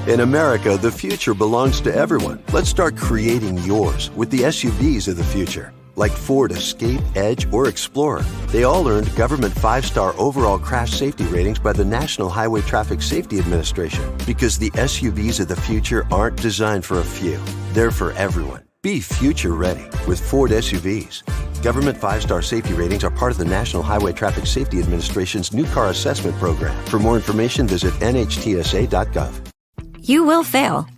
In America, the future belongs to everyone. Let's start creating yours with the SUVs of the future. Like Ford Escape, Edge, or Explorer. They all earned government 5-star overall crash safety ratings by the National Highway Traffic Safety Administration. Because the SUVs of the future aren't designed for a few. They're for everyone. Be future ready with Ford SUVs. Government 5-star safety ratings are part of the National Highway Traffic Safety Administration's New Car Assessment Program. For more information, visit nhtsa.gov. You will fail.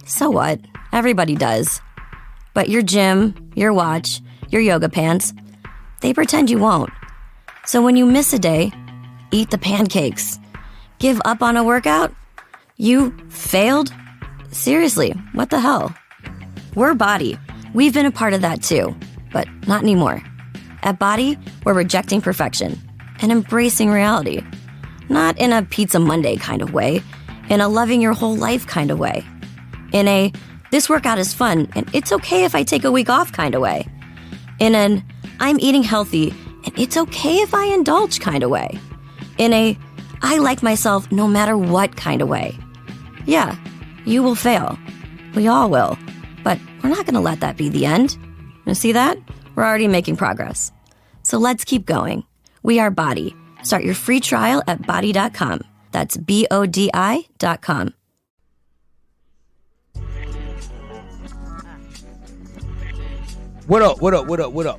So what? Everybody does. But your gym, your watch, your yoga pants, they pretend you won't. So when you miss a day, eat the pancakes. Give up on a workout? You failed? Seriously, what the hell? We're Body. We've been a part of that too, but not anymore. At Body, we're rejecting perfection and embracing reality. Not in a Pizza Monday kind of way, in a loving your whole life kind of way. In a, this workout is fun and it's okay if I take a week off kind of way. In an, I'm eating healthy and it's okay if I indulge kind of way. In a, I like myself no matter what kind of way. Yeah, you will fail. We all will. But we're not going to let that be the end. You see that? We're already making progress. So let's keep going. We are Body. Start your free trial at body.com. That's BODI.com. What up?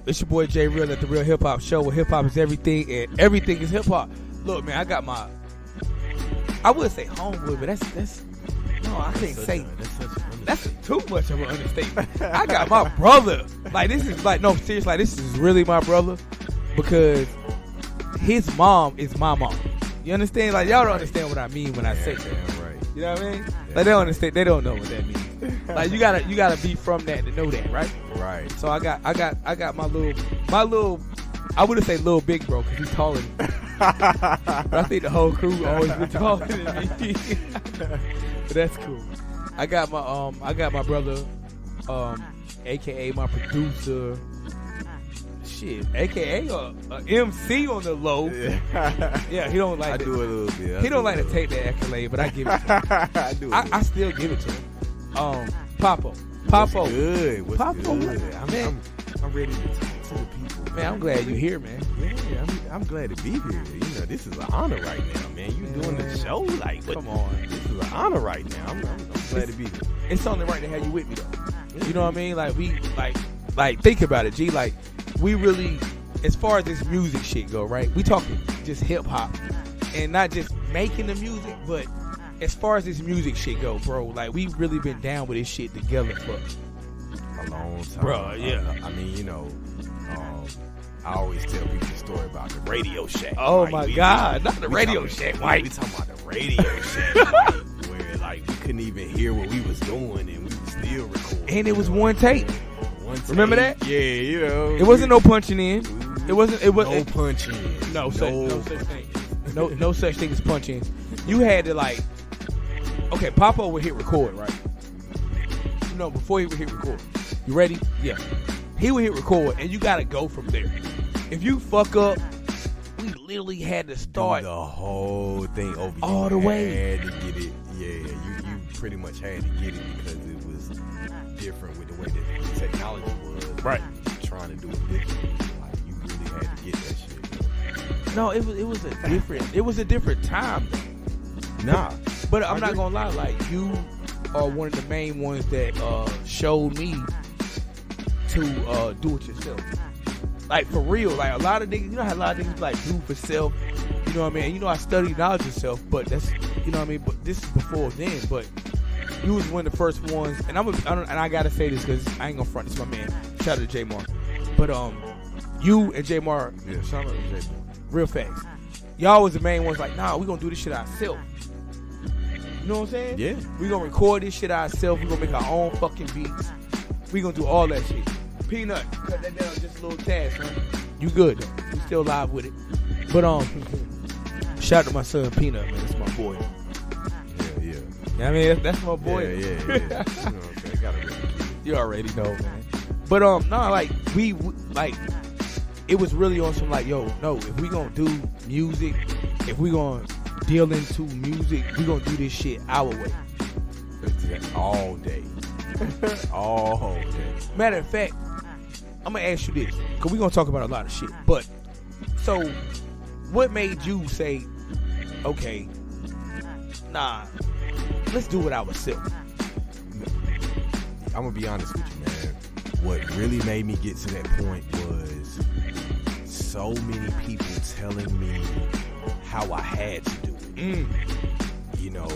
It's your boy Jay Real at the Real Hip Hop Show, where hip hop is everything and everything is hip hop. Look, man, I got my, I would say homeboy, but that's no, I can't say that's too much of an understatement. I got my brother. Like, this is like, no, seriously, like, this is really my brother because his mom is my mom. You understand? Like, y'all don't understand what I mean when I say that. Right. You know what I mean? Like, they don't understand. They don't know what that means. Like, you gotta be from that to know that, right? Right. So I got my little, I wouldn't say little big bro because he's taller than me. But I think the whole crew always been taller than me. But that's cool. I got my brother, aka my producer, shit, aka a MC on the low. Yeah, he don't like. I do a little bit. He don't like to take that accolade, but I give it to him. I do. I still give it to him. Papo. What's good? What's Papo, good? I'm ready to talk to the people. Man, I'm glad you're here, man. Yeah, I'm glad to be here. You know, this is an honor right now, man. You doing the show, like, come on. This is an honor right now. I'm glad to be here. It's only right to have you with me, though. You know what I mean? Like, we, like, think about it, G. Like, we really, as far as this music shit go, right? We talking just hip hop and not just making the music, but as far as this music shit go, bro, like, we really been down with this shit together for a long time, bro. Yeah, I mean, you know, I always tell people the story about the Radio Shack. Oh, like, my God, not the Radio Shack, Mike. We talking about the Radio Shack, like, where, like, we couldn't even hear what we was doing and we was still recording. And it was one take. Remember that? Yeah, you know. It wasn't no punching in. It wasn't. No punching. No such thing. No such thing as punching. You had to, like, okay, Papo would hit record, right? No, before he would hit record. You ready? Yeah. He would hit record, and you gotta go from there. If you fuck up, we literally had to start the whole thing over. All the way. Had to get it. Yeah, you pretty much had to get it because it was different with the way that the technology was. Right. Trying to do it differently. Like, you really had to get that shit. No, it was a different time. Nah. But I'm not gonna lie, like, you are one of the main ones that showed me to do it yourself. Like, for real, like, a lot of niggas, you know how a lot of niggas like do for self, you know what I mean? And you know, I studied knowledge of self, but that's, you know what I mean? But this is before then, but you was one of the first ones, and I gotta say this because I ain't gonna front, this my man. Shout out to J Mar. But you and J Mar, yeah, shout out to J Mar. Real facts. Y'all was the main ones like, nah, we gonna do this shit ourselves. You know what I'm saying? Yeah. We gonna record this shit ourselves. We gonna make our own fucking beats. We gonna do all that shit. Peanut, cut that down just a little tad, son. You good though. We still live with it. But shout out to my son Peanut, man. That's my boy. Yeah. I mean, that's my boy. Yeah. You know what I'm saying? Gotta really keep it. You already know, man. But no, like, we like, it was really on some like, yo, no, if we gonna do music, if we gonna deal into music, we gonna do this shit our way. all day. All day. Matter of fact, I'm gonna ask you this, cause we're gonna talk about a lot of shit. But so, what made you say, okay, nah, let's do it ourselves? I'm gonna be honest with you, man. What really made me get to that point was so many people telling me how I had to do it. You know,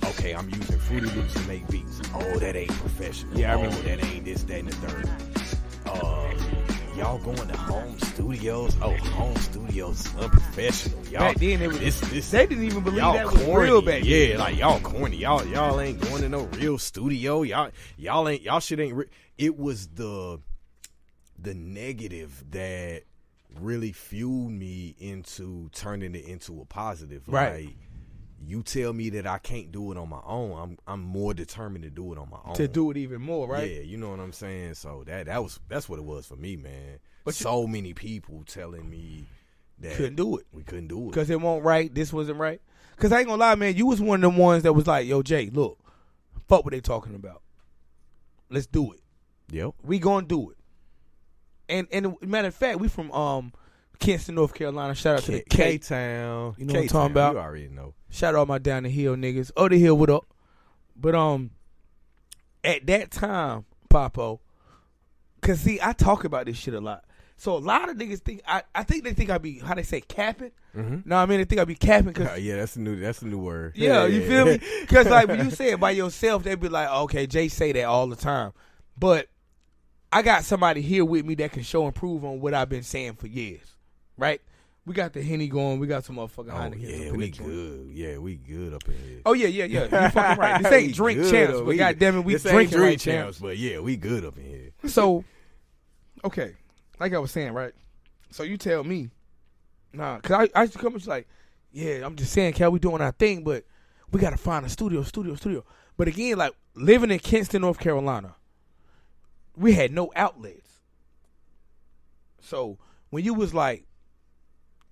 okay, I'm using Fruity Loops to make beats. Oh, that ain't professional. Yeah, I remember. Oh, that ain't this, that, and the third. Y'all going to home studios? Oh, home studios unprofessional. Y'all, Back then, it was, this they didn't even believe y'all that was corny. real back then. Yeah, like y'all corny. Y'all ain't going to no real studio. Y'all shit ain't. It was the negative that really fueled me into turning it into a positive. Right. Like, you tell me that I can't do it on my own, I'm more determined to do it on my own. To do it even more, right? Yeah, you know what I'm saying? So that's what it was for me, man. But so many people telling me that couldn't do it. We couldn't do it. Because it won't right, this wasn't right. Because I ain't gonna lie, man, you was one of them ones that was like, yo, Jay, look, fuck what they talking about. Let's do it. Yep. We gonna do it. And matter of fact, we from Kinston, North Carolina. Shout out to the K-Town. You know what I'm talking about? You already know. Shout out my down the hill niggas. Oh, the hill, what up? But at that time, Papo, cause see, I talk about this shit a lot. So a lot of niggas think I think they think I be, how they say, capping. Mm-hmm. No, I mean they think I be capping. Cause Yeah, that's a new word. yeah, you feel me? Cause like when you say it by yourself, they be like, okay, Jay say that all the time. But I got somebody here with me that can show and prove on what I've been saying for years, right? We got the Henny going. We got some motherfucking Heineken. Yeah, we good. Yeah, we good up in here. Oh, yeah. You fucking right. This ain't drink good, champs, though. but goddamn we this ain't drinking drink right champs, champs. but yeah, we good up in here. So, okay, like I was saying, right? So you tell me, nah, because I used to come and like, yeah, I'm just saying, Cal, we doing our thing, but we got to find a studio. But again, like, living in Kinston, North Carolina, we had no outlets. So when you was like,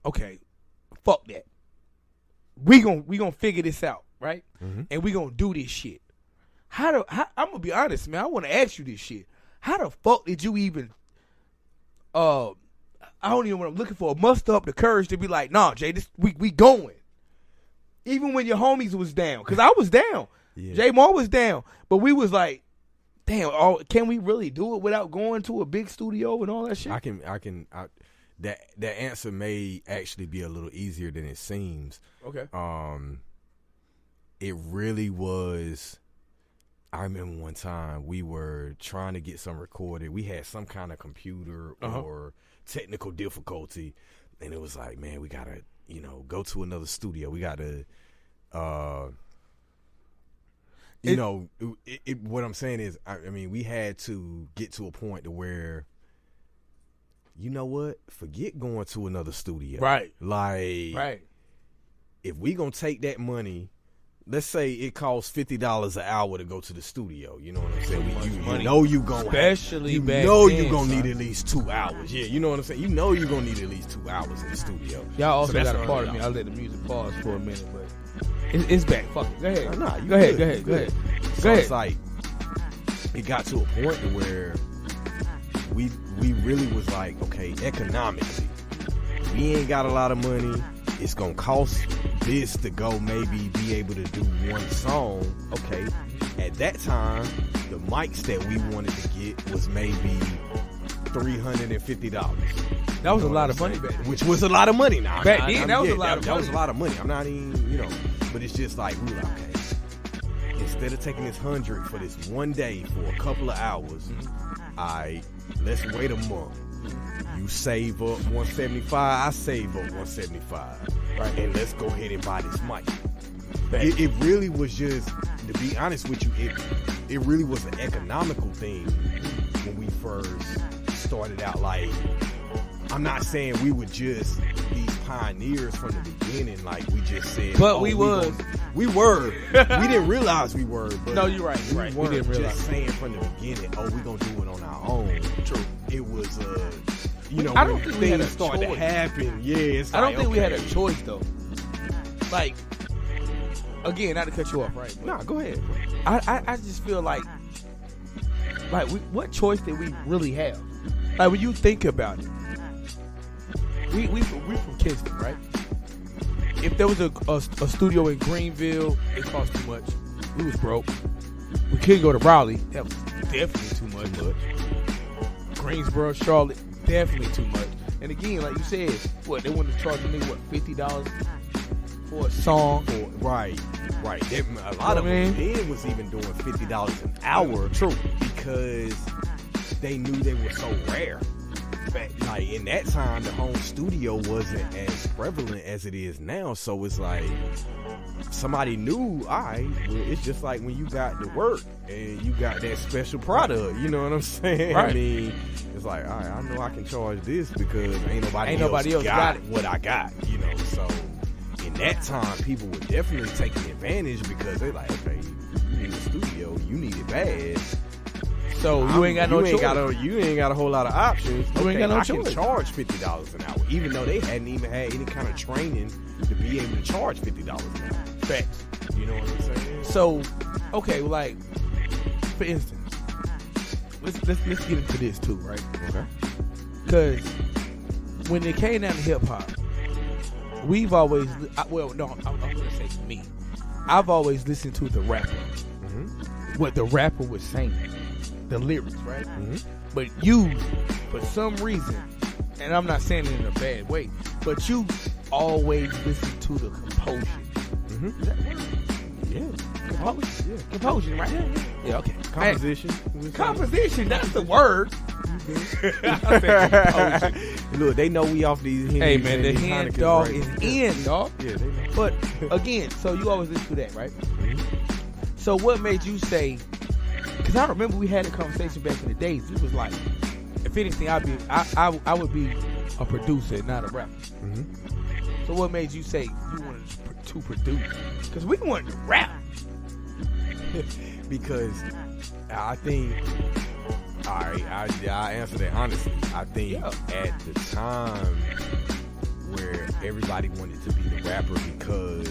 okay, fuck that, we gonna figure this out, right? Mm-hmm. And we gonna do this shit. I'm gonna be honest, man. I want to ask you this shit. How the fuck did you even, I don't even know what I'm looking for, muster up the courage to be like, nah, Jay, we going. Even when your homies was down, because I was down. Yeah. Jay Moore was down. But we was like, damn, can we really do it without going to a big studio and all that shit? That answer may actually be a little easier than it seems. Okay. It really was. I remember one time we were trying to get some recorded. We had some kind of computer or technical difficulty, and it was like, man, we gotta, go to another studio. We gotta, what I'm saying is, I mean, we had to get to a point to where, you know what? Forget going to another studio. Right. Like, right. If we gonna take that money, let's say it costs $50 an hour to go to the studio. You know what I'm saying? You know you gonna especially you back know then, you gonna son. need at least 2 hours. Yeah, you know what I'm saying? You know you gonna need at least 2 hours in the studio. Y'all also So that's got a part of me. I'll let the music pause for a minute, but it's back. Fuck it. Go ahead. Nah, you go ahead. good. Go ahead. So Go ahead. it's like it got to a point to where we really was like, okay, economically, we ain't got a lot of money. It's gonna cost this to go maybe be able to do one song. Okay. At that time, the mics that we wanted to get was maybe $350. That was a lot of money back then. Which was a lot of money now. Back then, that was a lot of That was money. a lot of money. I'm not even, but it's just like, we were like, okay, instead of taking this 100 for this one day for a couple of hours, let's wait a month. You save up 175, I save up 175. Right. And let's go ahead and buy this mic. It really was just, to be honest with you, it really was an economical thing when we first started out. Like, I'm not saying we were just these pioneers from the beginning, like we just said. But we were. We didn't realize we were. But No, you're right. We weren't didn't realize. just saying from the beginning, we're going to do it on our own. True. It was, I don't when think we had a things started to choice. happen. Yeah, it's I don't think we had a okay. choice though. Like, again, not to cut you off, right? But Nah, go ahead. I just feel like what choice did we really have? Like when you think about it, we from Kingston, right? If there was a studio in Greenville, it cost too much. We was broke. We couldn't go to Raleigh. That was definitely too much. Greensboro, Charlotte, definitely too much. And again, like you said, they wanted to charge me $50 for a song? Right. A lot of them then was even doing $50 an hour. True. Because they knew they were so rare. Like in that time, the home studio wasn't as prevalent as it is now. So it's like somebody knew, it's just like when you got the work and you got that special product. You know what I'm saying? Right. I mean, it's like, all right, I know I can charge this because ain't nobody else got what I got. You know, so in that time, people were definitely taking advantage because they're like, okay, you need a studio, you need it bad. So you ain't got no choice. You ain't got a whole lot of options. You ain't got no I choice. can charge $50 an hour, even though they hadn't even had any kind of training to be able to charge $50 an hour. Facts. You know what I'm saying? So, okay, like for instance, let's get into this too, right? Okay. Because when it came down to hip hop, we've always I'm gonna say me. I've always listened to the rapper, what the rapper was saying. The lyrics, right? But you, for some reason, and I'm not saying it in a bad way, but you always listen to the composition. Is that a word? Yeah. Composition? Yeah. Composition, right? Yeah, okay. Composition. Composition, that's the word. Look, they know we off these. Hey, man, the hand dog right? is in, dog. Yeah, they know. But, again, so you always listen to that, right? So what made you say... Because I remember we had a conversation back in the days. It was like, if anything, I would be a producer, not a rapper. So what made you say you wanted to produce? Because we wanted to rap. Because I think, all right, I answer that honestly. I think at the time where everybody wanted to be the rapper because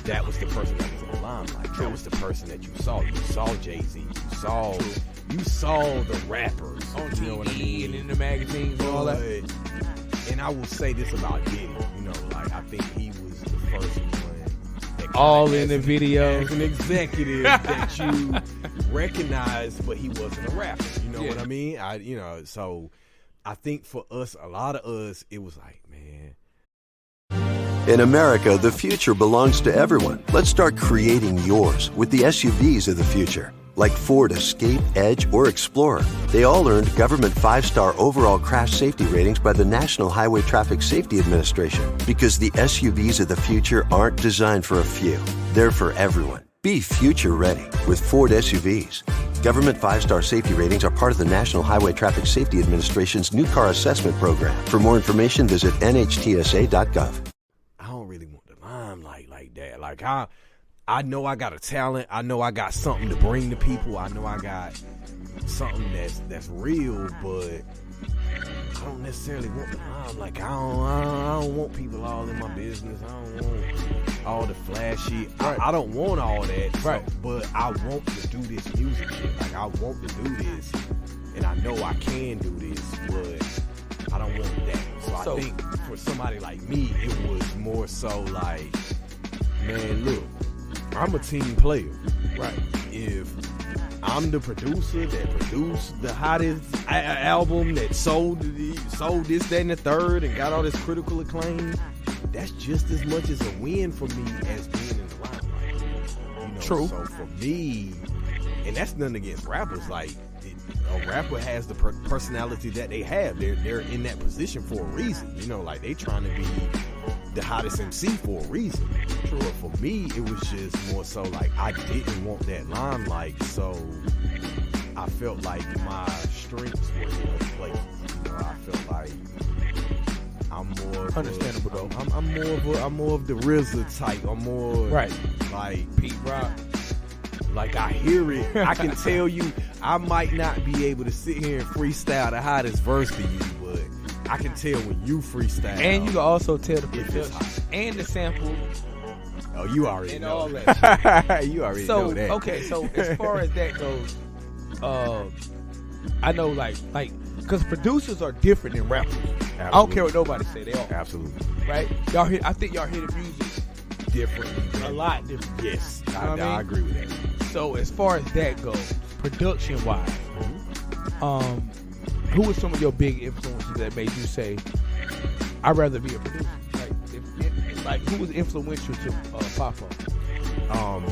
that was the person that was in the limelight. That was the person that you saw. You saw Jay-Z. You saw the rappers On TV, you know what I mean? And in the magazines and all that. And I will say this about Diddy. You know, like I think he was the first one that all in the video as an executive that you recognized, but he wasn't a rapper. You know what I mean? So I think for us, a lot of us, it was like, man. In America, the future belongs to everyone. Let's start creating yours with the SUVs of the future. Like Ford Escape, Edge, or Explorer. They all earned government 5-star overall crash safety ratings by the National Highway Traffic Safety Administration. Because the SUVs of the future aren't designed for a few. They're for everyone. Be future ready with Ford SUVs. Government 5-star safety ratings are part of the National Highway Traffic Safety Administration's new car assessment program. For more information, visit nhtsa.gov. I don't really want the limelight like that. Like I know I got a talent. I know I got something to bring to people. I know I got something that's real, but I don't necessarily want the limelight. Like I don't want people all in my business. I don't want all the flashy. Right. I don't want all that. Right. But I want to do this music shit. Like I want to do this, and I know I can do this, but I don't want that. So I think for somebody like me, it was more so like, man, look, I'm a team player. Right. If I'm the producer that produced the hottest album that sold this, that, and the third and got all this critical acclaim, that's just as much as a win for me as being in the limelight. You know, True. So for me, and that's nothing against rappers, like, a rapper has the personality that they have. They're in that position for a reason. You know, like they trying to be the hottest MC for a reason. True. But for me, it was just more so like I didn't want that limelight, so I felt like my strengths were in other places. You know, I felt like I'm more understandable though. I'm more of the RZA type. I'm more like Pete Rock. Like I hear it, I can tell you, I might not be able to sit here and freestyle the hottest verse to you, but I can tell when you freestyle. And you can also tell the if it's production hot. and the sample. Oh, you already and know. all that shit. You already So know that. okay, so as far as that goes, I know like because producers are different than rappers. Absolutely. I don't care what nobody say, they are. Absolutely. Right? I think y'all hear the music Differently. a lot different. Yes, You know what I mean? I agree with that. So as far as that goes, production wise, who were some of your big influences that made you say, I'd rather be a producer? Like who was influential to Papa?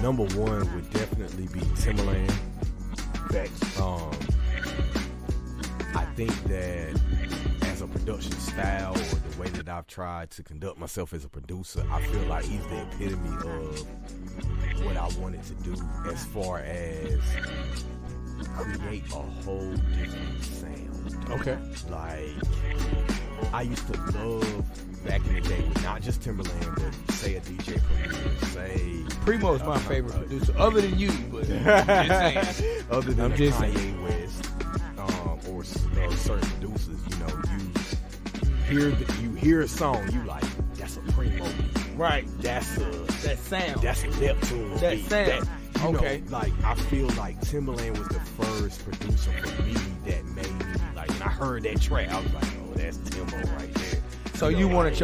Number one would definitely be Timberland. Facts. I think that as a production style or the way that I've tried to conduct myself as a producer, I feel like he's the epitome of what I wanted to do as far as create a whole different sound. Okay. Like, I used to love back in the day with not just Timberland, but say a DJ Premier, say Primo is my favorite producer, other than you, but I'm just saying. Other than I'm just Kanye saying. West, or certain producers, you know, you hear a song, you like, that's a Primo beat. Right. That's That sound. a Neptune That beat. sound. You know, Okay. like I feel like Timberland was the first producer for me that made me like when I heard that track, I was like, oh, that's Timbo right there. So know, you wanted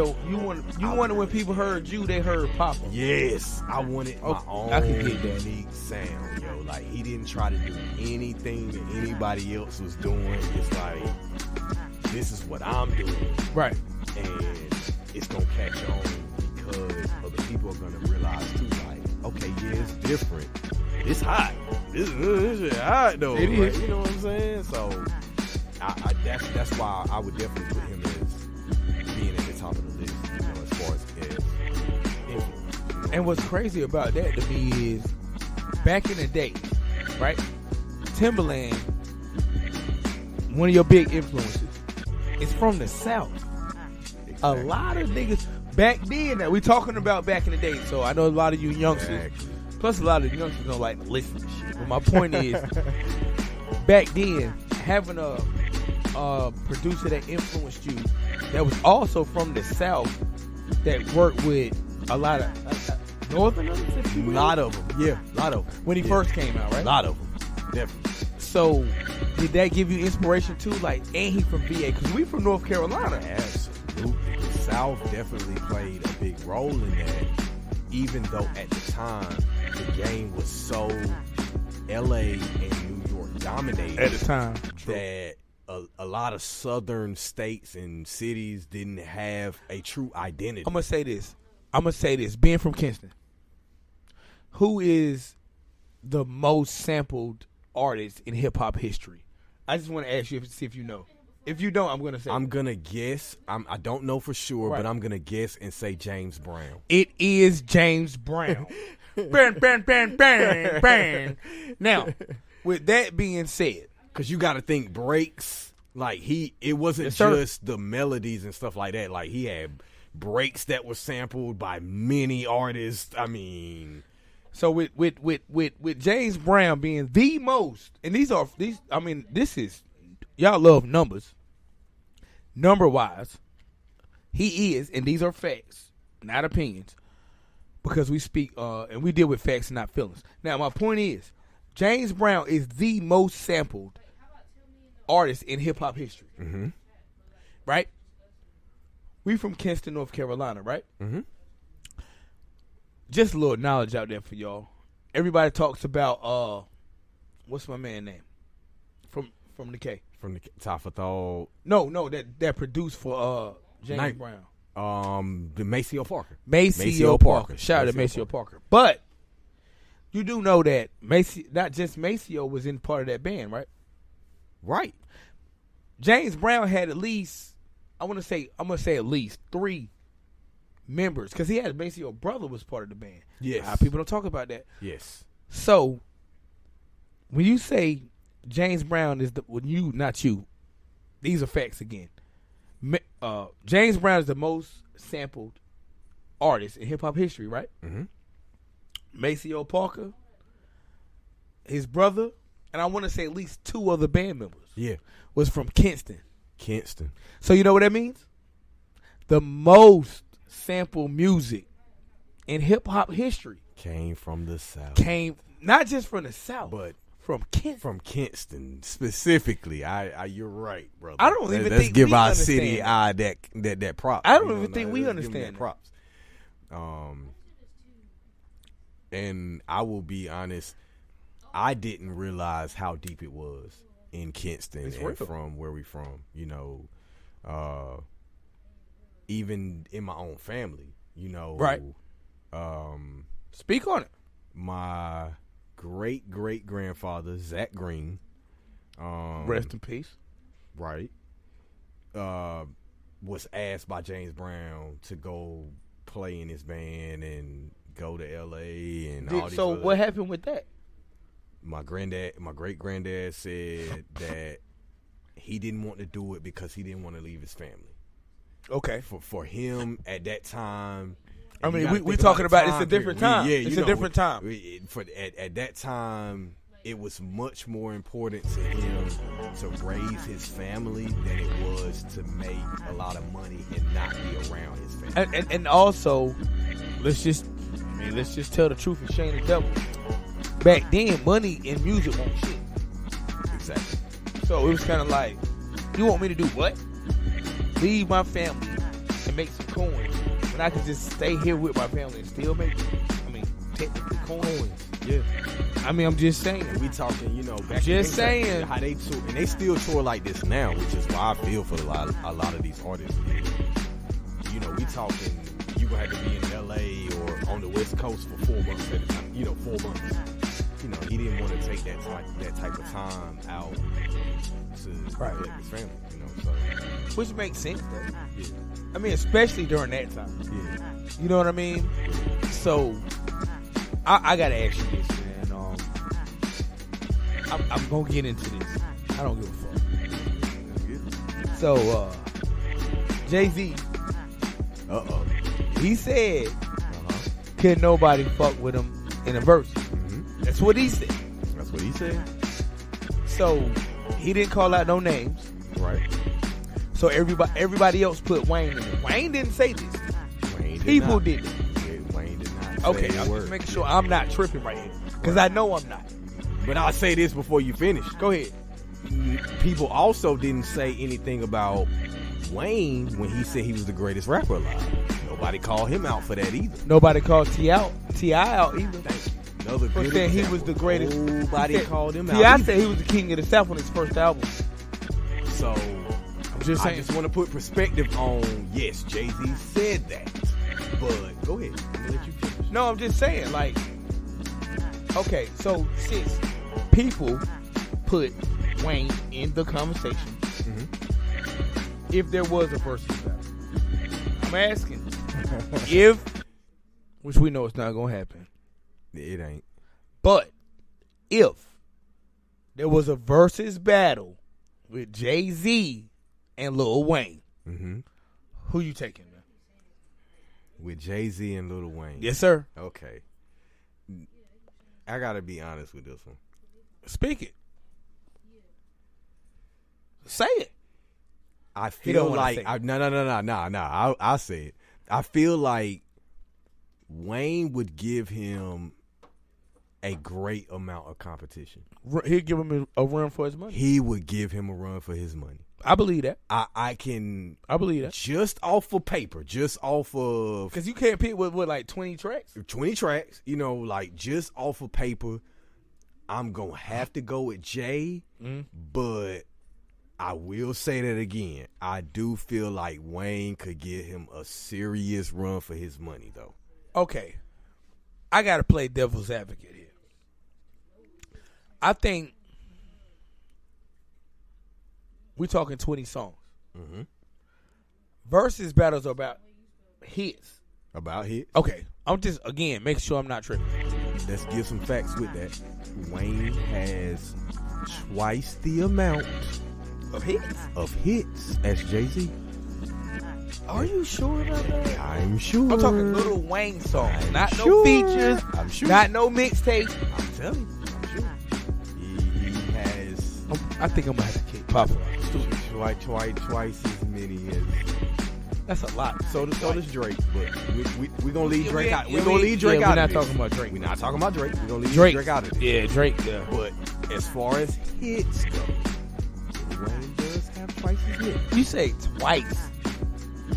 like, when people heard you, they heard Papa. Yes, I wanted my own I can get that. unique sound, yo. Like he didn't try to do anything that anybody else was doing. It's like this is what I'm doing, Right. and it's gonna catch on because other people are gonna realize too. Like, okay, yeah, it's different. It's hot. This is hot though. It is. You know what I'm saying? So, that's why I would definitely put him as being at the top of the list. You know, as far as influence. And what's crazy about that to me is, back in the day, right? Timberland, one of your big influences, is from the South. A lot of niggas back then, that we talking about back in the day. So I know a lot of you youngsters, Exactly. plus a lot of youngsters don't like to listen to shit. But my point is, back then, having a producer that influenced you, that was also from the South, that worked with a lot of Northerners, if you will. Lot of them, yeah, lot of them. When he first came out, right? Lot of them, definitely. So, did that give you inspiration too? Like, and he from VA, because we from North Carolina. Absolutely. The South definitely played a big role in that, even though at the time the game was so LA and New York dominated At the time. that a lot of southern states and cities didn't have a true identity. I'm gonna say this. Being from Kingston, who is the most sampled artist in hip hop history? I just want to ask you, see if you know. If you don't, I'm gonna say I'm gonna guess. I don't know for sure, Right. but I'm gonna guess and say James Brown. it is James Brown. Bang, bang, bang, bang, bang. Now, with that being said, Cause you got to think breaks. Like it wasn't Yes, sir. just the melodies and stuff like that. Like he had breaks that were sampled by many artists. I mean, so with James Brown being the most, and this is, y'all love numbers. Number wise, he is, and these are facts, not opinions, because we speak and we deal with facts and not feelings. Now, my point is, James Brown is the most sampled artist in hip hop history. Mm-hmm. Right? We from Kinston, North Carolina, right? Mm-hmm. Just a little knowledge out there for y'all. Everybody talks about what's my man name from the K? From the Tafathol, No, that produced for James Night. Brown. the Maceo Parker. Maceo Parker. Shout out to Maceo Parker. But you do know that not just Maceo was in part of that band, right? Right. James Brown had at least, I'm gonna say at least 3 members, because he had Maceo brother was part of the band. Yes. People don't talk about that. Yes. So when you say James Brown is not you, these are facts again. James Brown is the most sampled artist in hip hop history, right? Mm-hmm. Maceo Parker, his brother, and I want to say at least 2 other band members. Yeah. Was from Kinston. So you know what that means? The most sampled music in hip hop history came from the South. came not just from the South, But from Kent. from Kinston specifically. You're right, brother. I don't even Let's think give we our understand city that. that props. I don't even think we let's give them understand that props. And I will be honest, I didn't realize how deep it was in Kinston It's and real. from where we from. Even in my own family, Right. Speak on it. My great grandfather Zach Green, Rest in peace. right, was asked by James Brown to go play in his band and go to L.A. and all these So other- what happened with that? My great granddad said that he didn't want to do it because he didn't want to leave his family. Okay. For him at that time. I and you mean, gotta we think talking the about it's time a different period. time. It's a different time. At that time, it was much more important to him to raise his family than it was to make a lot of money and not be around his family. And also, let's just tell the truth and shame the devil. Back then, money and music won't shit. Exactly. So it was kind of like, you want me to do what? Leave my family and make some coins when I could just stay here with my family and still make, technically coins. Yeah. I mean, I'm just saying. And we talking, back Just then, saying. how they tour, and they still tour like this now, which is why I feel for a lot of these artists. We talking, you gonna have to be in LA or on the West Coast for 4 months at a time. 4 months. He didn't want to take that type of time out to neglect his family. So Which makes sense, though. yeah, I mean, especially during that time. yeah. You know what I mean? So, I gotta ask you this, man. I'm gonna get into this. I don't give a fuck. That's good. So, Jay-Z, he said, could nobody fuck with him in a verse. Mm-hmm. That's what he said. That's what he said. So, he didn't call out no names. Right. So, everybody else put Wayne in it. Wayne didn't say this. Wayne did People not. did it. Yeah, Wayne did not. Okay, say a I'm word. just making sure I'm not tripping right here. Because I know I'm not. But I'll say this before you finish. Go ahead. People also didn't say anything about Wayne when he said he was the greatest rapper alive. Nobody called him out for that either. Nobody called T.I. out either. Thank you. Another For good saying he example. was the greatest. Nobody He said- called him out. T.I. either. said he was the king of the South on his first album. So I'm just I saying. just want to put perspective on, yes, Jay-Z said that. But go ahead. I'm gonna let you finish. No, I'm just saying, like, okay, so since people put Wayne in the conversation, if there was a versus battle, I'm asking if, which we know it's not gonna happen, It ain't. but if there was a versus battle with Jay-Z and Lil Wayne, who you taking, man? With Jay-Z and Lil Wayne. Yes, sir. Okay. I gotta be honest with this one. Speak it. Say it. I don't feel wanna like say it. I'll say it. I feel like Wayne would give him a great amount of competition. He'll give him a run for his money. He would give him a run for his money. I believe that. I can I believe that. just off of paper, just off of Because you can't pick with like 20 tracks. 20 tracks, like just off of paper, I'm gonna have to go with Jay, but I will say that again. I do feel like Wayne could give him a serious run for his money, though. Okay. I got to play devil's advocate here. I think we're talking 20 songs. Versus battles are about hits. About hits. Okay. I'm just, again, make sure I'm not tripping. Let's give some facts with that. Wayne has twice the amount Of hits? of hits as Jay-Z. Are you sure about that? I'm sure. I'm talking Lil Wayne songs. I'm Not no sure. features. I'm sure. Not no mixtape. I'm telling you. I'm sure. He has I think I'm going to have to kick Papa. twice as many as That's a lot. So does Drake, but we gonna leave Drake out. Yeah, We gonna leave Drake out. We're not of this. talking about Drake. We're not talking about Drake. We're gonna leave Drake. Drake out of this. Yeah, Drake. Yeah. But as far as hits go, Wayne does have twice as many. You say twice.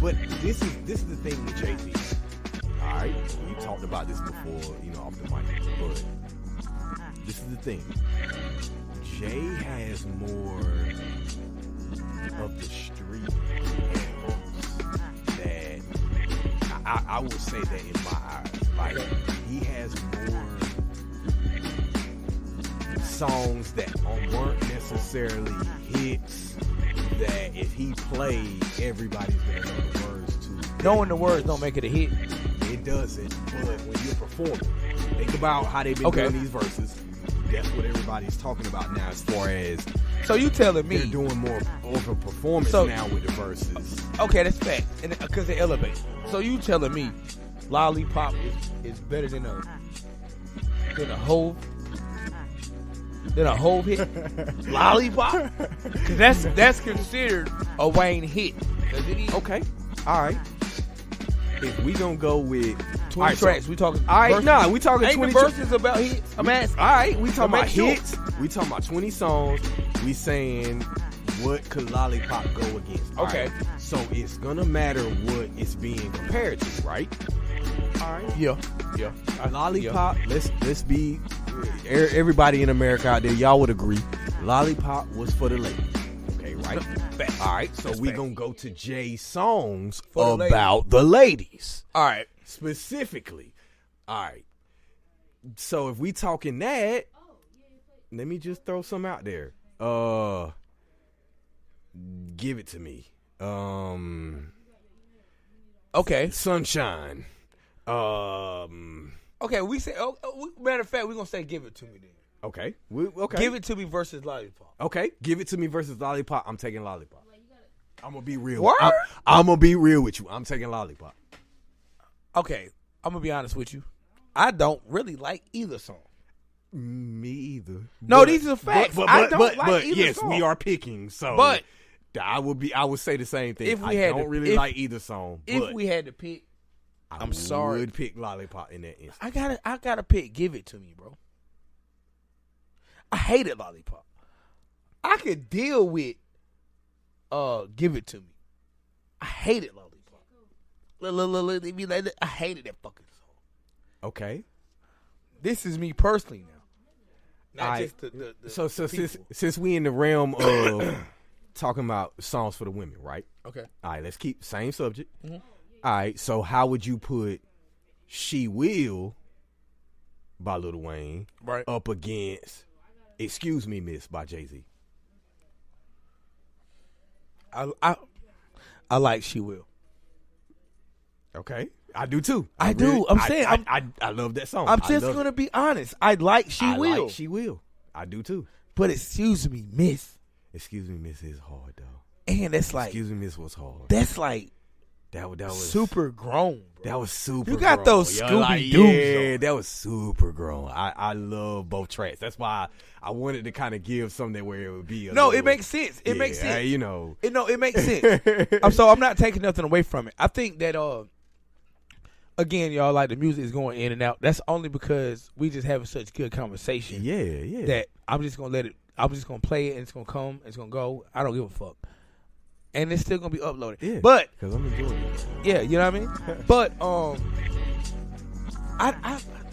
But this is the thing with Jay-Z. All right, we talked about this before, off the mic. But this is the thing. Jay has more of the street angles that I would say that in my eyes. Like, he has more songs that weren't necessarily hits that if he played, everybody's gonna know the words to. Knowing the words don't make it a hit. It doesn't, but when you're performing, think about how they've been doing these verses. That's what everybody's talking about now as far as... So you telling me... They're doing more of a performance now with the verses. Okay, that's fact. Because they elevate. So you telling me Lollipop is better than a whole... Than a whole hit? Lollipop? Because that's considered a Wayne hit. Okay, all right. If we gonna go with 20 tracks, we talking. All right, nah, we talking ain't 20 the verses about hits. I'm asking. All right, we talking about sure. hits. We talking about 20 songs. We saying what could Lollipop go against? Okay, right? So it's gonna matter what it's being compared to, right? All right. Yeah. Lollipop. Yeah. Let's be everybody in America out there. Y'all would agree. Lollipop was for the ladies. Okay, right? All right. So we gonna go to Jay's songs about the ladies. All right. Specifically. All right. So if we talking that, let me just throw some out there. Give it to me. Okay. Sunshine. Okay, we say. Matter of fact, we're gonna say "Give It to Me" then. Okay. Okay. Give It to Me versus Lollipop. Okay. Give It to Me versus Lollipop. I'm taking Lollipop. I'm gonna be real. What? I'm gonna be real with you. I'm taking Lollipop. Okay, I'm gonna be honest with you. I don't really like either song. Me either. No, these are facts. I don't like but either yes, song. we are picking. So, but I would say the same thing. If we I had don't to, really like either song. If we had to pick, I'm sorry. I would pick Lollipop in that instance. I gotta pick Give It to Me, bro. I hated Lollipop. I could deal with Give It to Me. I hated Lollipop. I hated that fucking song. Okay. This is me personally now. Not just the so since we in the realm of talking about songs for the women, right? Okay. All right, let's keep same subject. Mm-hmm. All right, so how would you put She Will by Lil Wayne up against Excuse Me Miss by Jay-Z? I like She Will. Okay. I do too. I do. I'm saying I love that song. I'm just gonna be honest. I like She Will. I like She Will. I do too. But Excuse Me Miss. Excuse Me Miss is hard though. And that's like Excuse Me Miss was hard. That's like that was super grown, bro. That was super You got grown. those Scooby Doo's. Yeah, that was super grown. I love both tracks. That's why I wanted to kind of give something where it would be it makes sense. It makes sense. You know. It makes sense. So I'm not taking nothing away from it. I think that again, y'all, like the music is going in and out. That's only because we just having such good conversation. Yeah. That I'm just gonna let it. I'm just gonna play it, and it's gonna come. It's gonna go. I don't give a fuck. And it's still gonna be uploaded. Yeah, but because I'm enjoying it. Yeah, you know what I mean. But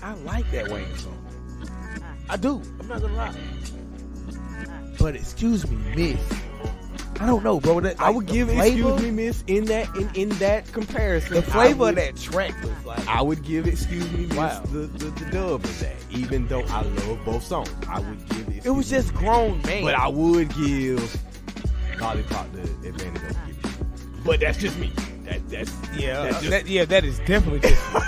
I like that Wayne song. I do. I'm not gonna lie. But Excuse Me Miss. I don't know, bro. I would give Excuse Me Miss in that comparison. The flavor of that track was like I would give Excuse Me Miss the dub of that. Even though I love both songs, I would give it. It was just grown man. But I would give Lollipop the advantage of Give It. But that's just me. That is definitely just me.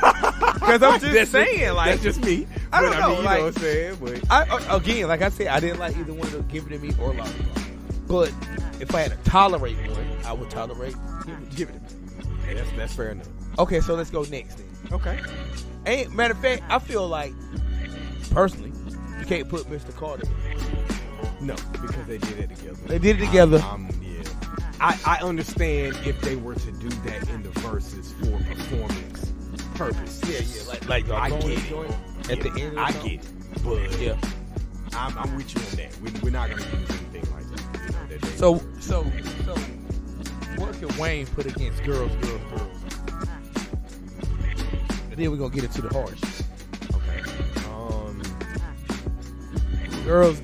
Because I'm just saying, like, that's just me. I don't know, you know what I'm saying? But again, like I said, I didn't like either one of Give It to Me or Lollipop. But if I had to tolerate one, I would tolerate Give It to Me. Hey, that's fair enough. Okay, so let's go next then. Okay. Matter of fact, I feel like personally, you can't put Mr. Carter. No, because they did it together. They did it together. I understand if they were to do that in the verses for performance purpose. Yeah. Like I bonus get it. joint at the end. I get it, but Yeah. I'm with you on that. We're not gonna use anything like that. You know, that they So deserve. what can Wayne put against girls? And then we're gonna get into the harsh. Okay. Girls.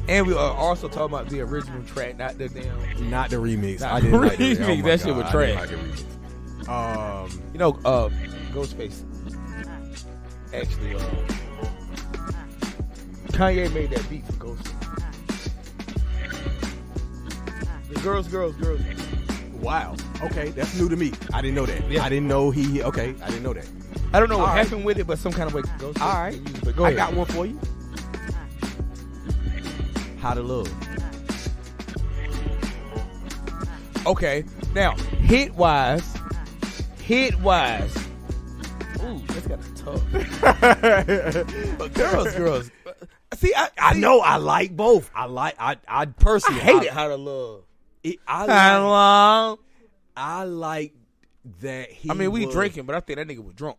And we are also talking about the original track, not the damn. Not the remix. Not I didn't the like the remix. remix. That shit was I didn't like the remix. You know, Ghostface. Actually, Kanye made that beat for Ghostface. The girls. Wow. Okay, that's new to me. I didn't know that. Yeah. I didn't know he. Okay, I didn't know that. I don't know what All right. happened with it, but some kind of way Ghostface. All right. used it. But go I ahead. got one for you. How to Love. Okay, now hit wise. Ooh, that's kind of tough. But girls. See, I know I like both. I personally I hate it. How to Love. I like that he. I mean, we was- drinking, but I think that nigga was drunk.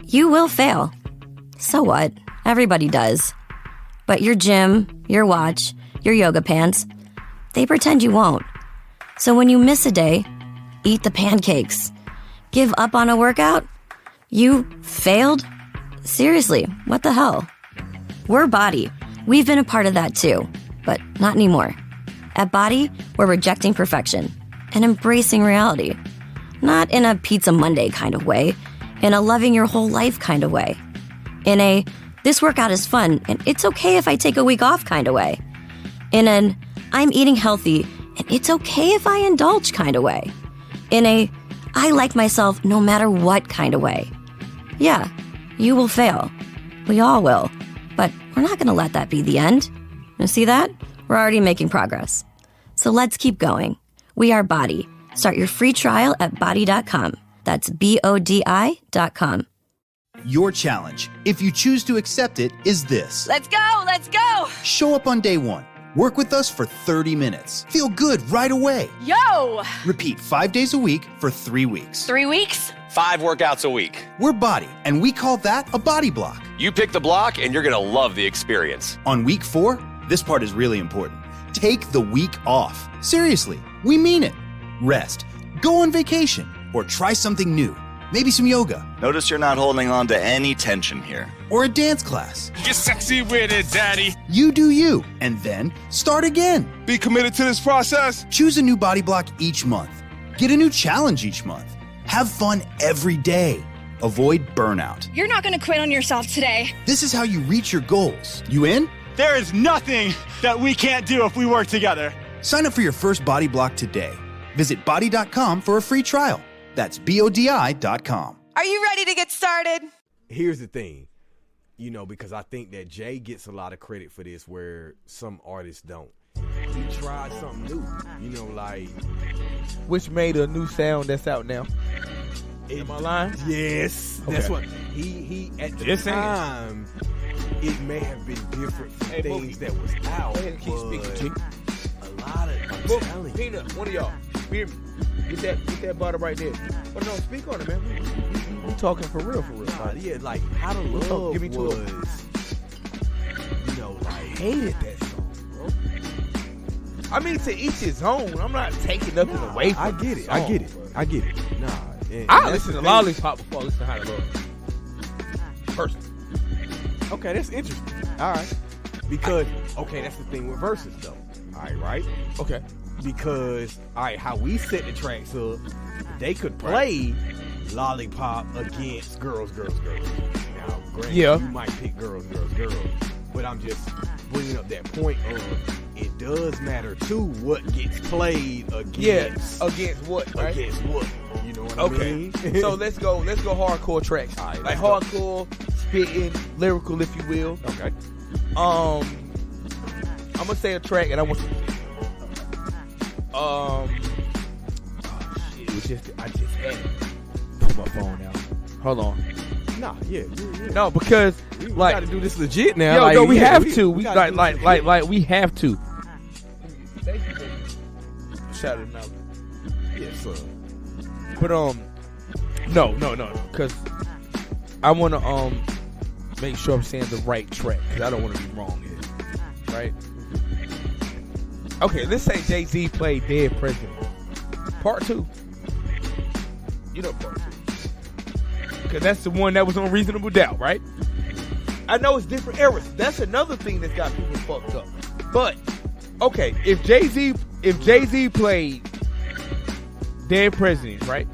You will fail. So what? Everybody does. But your gym, your watch, your yoga pants, they pretend you won't. So when you miss a day, eat the pancakes. Give up on a workout? You failed? Seriously, what the hell? We're Body. We've been a part of that too, but not anymore. At Body, we're rejecting perfection and embracing reality. Not in a Pizza Monday kind of way, in a loving your whole life kind of way. In a, this workout is fun and it's okay if I take a week off kind of way. In an, I'm eating healthy and it's okay if I indulge kind of way. In a, I like myself no matter what kind of way. Yeah, you will fail. We all will. But we're not going to let that be the end. You see that? We're already making progress. So let's keep going. We are Body. Start your free trial at body.com. That's BODI.com. Your challenge, if you choose to accept it, is this. Let's go! Show up on day 1. Work with us for 30 minutes. Feel good right away. Yo! Repeat 5 days a week for 3 weeks. 3 weeks? 5 workouts a week. We're Body, and we call that a body block. You pick the block and you're going to love the experience. On week 4, this part is really important. Take the week off. Seriously, we mean it. Rest, go on vacation, or try something new. Maybe some yoga, Notice you're not holding on to any tension here. or a dance class. Get sexy with it, daddy. You do you, and then start again. Be committed to this process. Choose a new body block each month. Get a new challenge each month. Have fun every day. Avoid burnout. You're not gonna quit on yourself today. This is how you reach your goals. You in? There is nothing that we can't do if we work together. Sign up for your first body block today. Visit body.com for a free trial. That's BODI.com. Are you ready to get started? Here's the thing, you know, because I think that Jay gets a lot of credit for this where some artists don't. He tried something new, you know, like. Which made a new sound that's out now. Am I lying? Yes, that's Okay. what he at the Just saying. time. It may have been different from Hey, things Mookie. that was out. Go ahead and keep speaking, but G. a lot of I'm Look, telling you. Peanut, one of y'all, hear me. Get that butter right there. But no, speak on it, man. We talking for real. Nah, Like, yeah, like How to Love give me two was, of them. you know, like hated that song, bro. I mean, to each his own. I'm not taking nothing away from I get the it. I song, get it. bro. I get it. Nah, and I that's listen the to thing. Lollipop before I listen to How to Love. Personally. Okay, that's interesting. All right, because okay, that's the thing with verses though. All right, Okay. because all right, how we set the tracks up, they could play Lollipop against Girls. Now, granted, Yeah. you might pick Girls, but I'm just bringing up that point of it does matter too what gets played against Against what? Right? against what. You know what I Okay. mean? So let's go hardcore tracks. All right, like let's hardcore, spitting, lyrical, if you will. okay. I'm gonna say a track, and I want you. Oh shit! I just had to pull my phone out. Hold on. Nah, yeah. No, because We like, gotta do this legit now. no, we yeah, have to. We gotta do this legit. like we have to. Shout it out. Yes, sir. But no, because I want to make sure I'm saying the right track because I don't want to be wrong here, right? Okay, let's say Jay-Z played Dead President, Part 2. You know Part 2. Because that's the one that was on Reasonable Doubt, right? I know it's different eras. That's another thing that's got people fucked up. But, okay, if Jay-Z played Dead Presidents, right?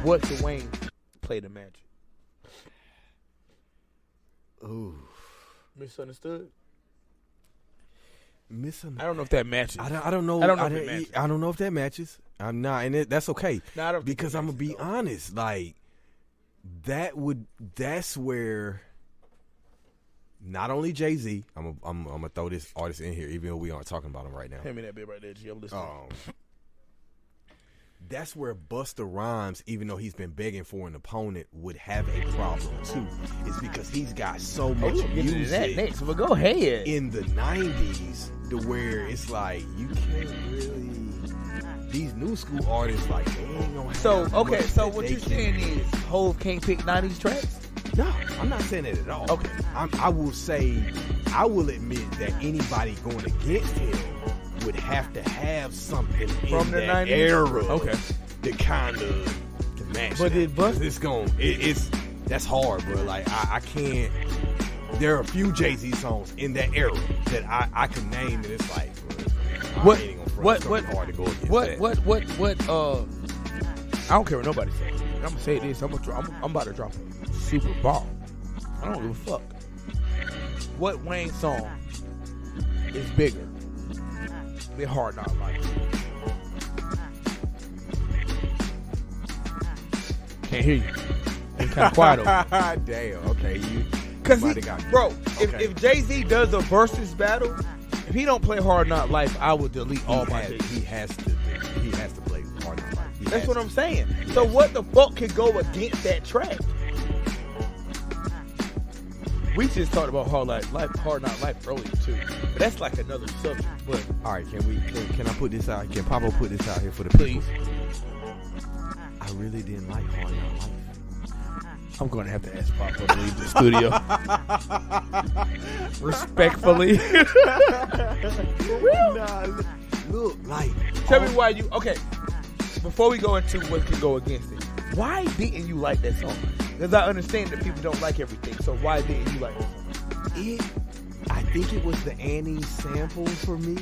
What Dwayne played the Magic? Ooh. Misunderstood? I don't know if that matches. I don't know. I don't know if it matches. I don't know if that matches. I'm not, and that's okay. No, I don't think because it I'm gonna be matches, though. honest. Like that's where not only Jay-Z. I'm gonna throw this artist in here, even though we aren't talking about him right now. Hand me that bit right there, G. I'm listening. That's where Busta Rhymes, even though he's been begging for an opponent, would have a problem too. It's because he's got so much We'll get into music that next, but go ahead. in the 90s to where it's like you can't really. These new school artists, like, they ain't gonna have So much okay, so that what they you're can- saying is Hov can't pick 90s tracks? No, I'm not saying that at all. Okay. I will admit that anybody going against him would have to have something From in the that 90s? era, Okay. to kind of to match. But that. did Busta- it's that's hard, bro. Like I can't. There are a few Jay-Z songs in that era that I can name, and it's like, bro, What- I ain't gonna front, what- it's gonna be hard to go against that. What I don't care what nobody says. I'm gonna say this. I'm about to drop a super ball. I don't give a fuck. What Wayne song is bigger? Be Hard Not Life. Can't hear you. It's kind of quiet over there. Damn. Okay. Cause Somebody got me. bro, Okay. if Jay-Z does a versus battle, if he don't play Hard Not Life, I would delete all my Jay-Z. He has to play Hard Knock Life. He That's has what to. I'm saying. So what the fuck could go against that track? We just talked about Hard Not Life earlier too, but that's like another subject. But All right, can I put this out? Can Pablo put this out here for the people? please, I really didn't like Hard Knock Life. I'm going to have to ask Papa to leave the studio. Respectfully. Nah, look, like Tell me why you. Okay, before we go into what could go against it, why didn't you like that song? Because I understand that people don't like everything. So why didn't you like it? I think it was the Annie sample for me.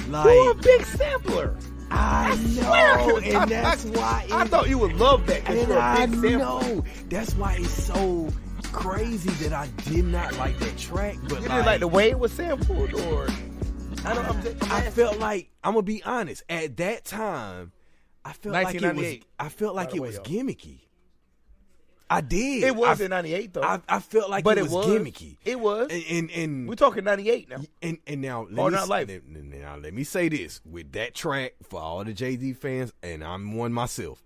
Like You're a big sampler. I swear, know, and that's why I thought you would love that because and you're a I big sampler. know that's why it's so crazy that I did not like that track. But You didn't like the way it was sampled, or I felt like, I'm gonna be honest. At that time, I felt like it was. 1998. I felt like By the it way, was y'all. gimmicky. I did. It was in '98 though. I felt like but it was gimmicky. It was. And We're talking '98 now. and now Hard Knock Life. now let me say this with that track for all the Jay-Z fans, and I'm one myself.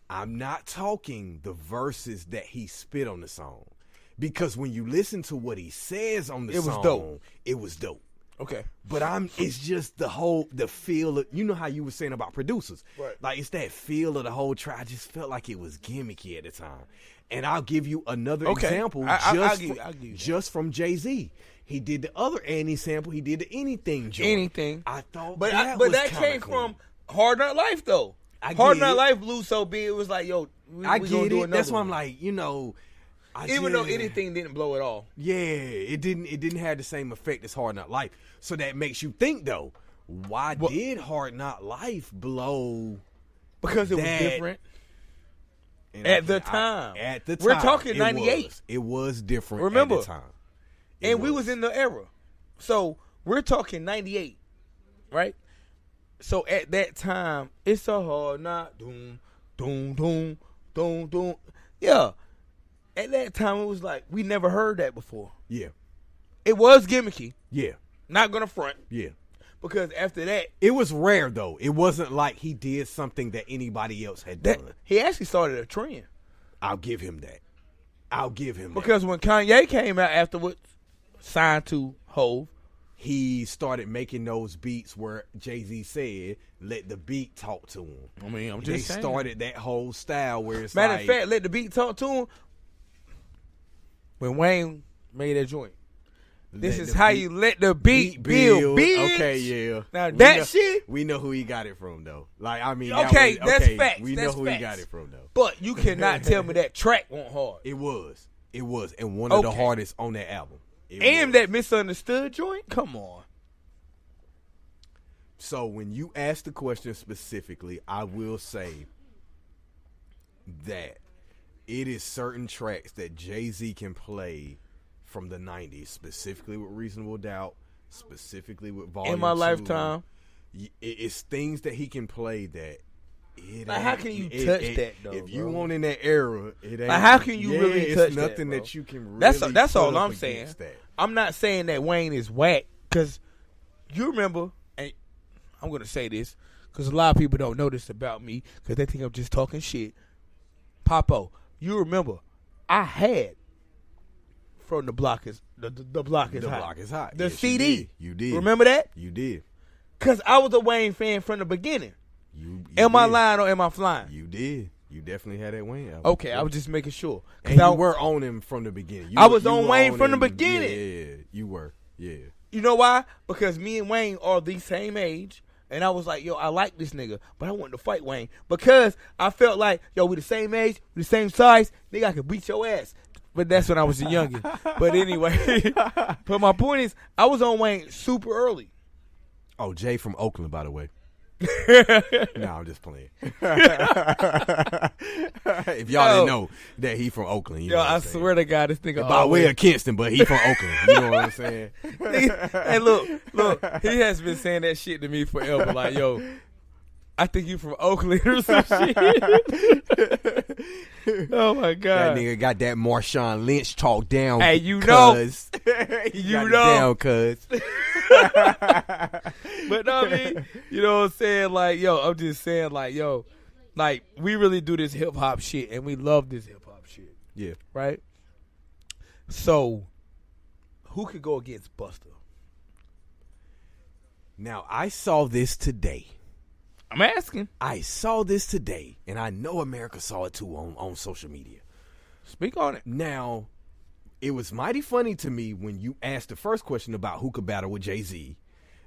I'm not talking the verses that he spit on the song, because when you listen to what he says on the It was song, dope. It was dope. Okay. But it's just the feel of, you know how you were saying about producers. Right. Like, it's that feel of the whole track. I just felt like it was gimmicky at the time. And I'll give you another example I'll give you that. just from Jay-Z. He did the other Annie sample. He did the Anything joint. Anything. I thought But was that kinda came cool. from Hard Knock Life though. I Hard get Knock it. Life blew so big it was like, yo, we I gonna get do it. another That's why I'm one. like, you know, Even though Anything didn't blow at all. Yeah, it didn't have the same effect as Hard Knock Life. So that makes you think though, why did Hard Knock Life blow? Because it was that- different. And At the time. At the time. We're talking it 98. It was different Remember. at the time. And we was in the era. So we're talking 98, right? So at that time, it's a hard knock. Doom, doom, doom, doom, doom. Yeah. At that time, it was like, we never heard that before. Yeah. It was gimmicky. Yeah. Not going to front. Yeah. Because after that, It was rare though. It wasn't like he did something that anybody else had done. he actually started a trend. I'll give him that. I'll give him that. Because when Kanye came out afterwards, signed to Hov, he started making those beats where Jay-Z said, let the beat talk to him. I mean, I'm just saying. They started that whole style where it's Matter like... of fact, let the beat talk to him. When Wayne made that joint. This is how you let the beat build. Bitch. Okay, yeah. Now that shit... We know who he got it from, though. Like, I mean... Okay, that's facts. We know who he got it from, though. But you cannot tell me that track went hard. It was. And one of the hardest on that album. That Misunderstood joint? Come on. So when you ask the question specifically, I will say that it is certain tracks that Jay-Z can play from the 90s, specifically with Reasonable Doubt, specifically with Volume 2. In My Lifetime. It's things that he can play that like, how can you touch that, though? If you want in that era, it ain't. Like, how can you really touch it's nothing that, that you can really That's all put up I'm saying. that. I'm not saying that Wayne is whack, because you remember, and I'm going to say this, because a lot of people don't know this about me, because they think I'm just talking shit. Papo, you remember, I had From the Block is the Block is Hot. The Block is Hot. The Yes, CD. You did. Remember that? You did. Because I was a Wayne fan from the beginning. You am I did. lying or am I flying? You did. You definitely had that Wayne album. Okay, I was just making sure. And you were on him from the beginning. I was on Wayne from the beginning. Yeah, you were. Yeah. You know why? Because me and Wayne are the same age. And I was like, yo, I like this nigga, but I wanted to fight Wayne. Because I felt like, yo, we the same age, we the same size, nigga, I could beat your ass. But that's when I was a youngin'. But anyway, but my point is, I was on Wayne super early. Oh, Jay from Oakland, by the way. No, I'm just playing. If y'all didn't know that he from Oakland, you know what I'm saying? Swear to God, this nigga by way of Kinston, but he from Oakland. You know what I'm saying? Hey, look, he has been saying that shit to me forever. Like, yo, I think you from Oakland or some shit. Oh my God, that nigga got that Marshawn Lynch talk down. Hey, you know, you know, cuz. But no, I mean, you know what I'm saying? Like, yo, I'm just saying, like, yo, like, we really do this hip hop shit, and we love this hip hop shit. Yeah. Right? So, who could go against Busta? Now, I saw this today. I'm asking. I saw this today, and I know America saw it too on social media. Speak on it. Now, it was mighty funny to me when you asked the first question about who could battle with Jay-Z,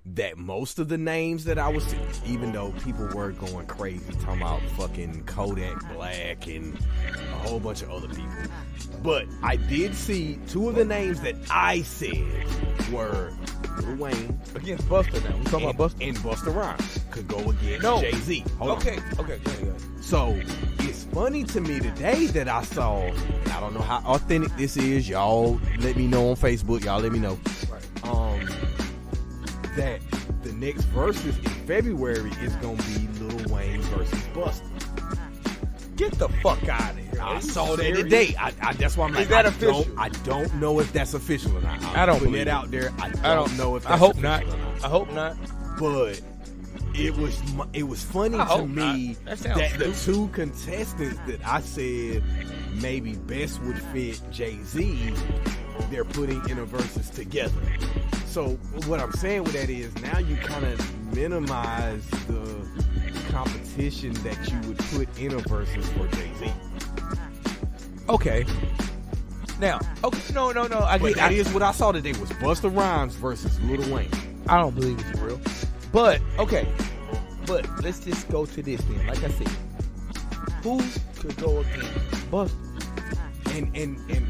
that most of the names that I was, even though people were going crazy talking about fucking Kodak Black and a whole bunch of other people, but I did see two of the names that I said were Lil Wayne against Busta. Now we talking about Busta, and Busta Rhymes could go against Jay-Z. Okay. So it's funny to me today that I saw, and I don't know how authentic this is. Y'all let me know on Facebook. Y'all let me know. Right. That the next verses in February is gonna be Lil Wayne versus Busta. Get the fuck out of here! I saw that today. That's why I'm like, is that official? I don't know if that's official or not. I don't put believe it out there. I don't know if that's I hope official not. or not. I hope not. But it was funny to me that the two contestants that I said maybe best would fit Jay-Z, they're putting in a versus together. So what I'm saying with that is now you kind of minimize the competition that you would put in a versus for Jay-Z. Okay. Now, okay, no. That is what I saw today was Busta Rhymes versus Lil Wayne. I don't believe it's real. But, okay. But let's just go to this then. Like I said, who could go against Busta? And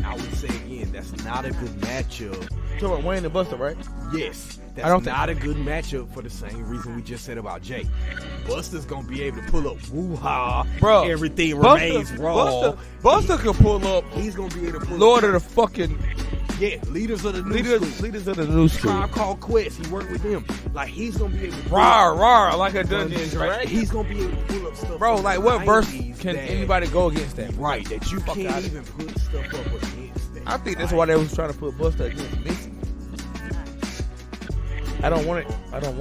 I would say again, that's not a good matchup. You're talking about Wayne and Busta, right? Yes. That's not a good matchup for the same reason we just said about Jay. Busta's gonna be able to pull up woo-ha, bro. Everything remains raw. Busta can pull up. He's gonna be able to pull Lord up. of the fucking leaders of the new school. Leaders of the new school. Tribe Called Quest. He worked with them. Like he's gonna be able to rawr like a Dungeons right? He's gonna be able to pull up stuff. Bro, like what verse can anybody go against that? Right, that you can't even put stuff up against that. I think that's why they was trying to put Busta against Missy. I don't want it. I didn't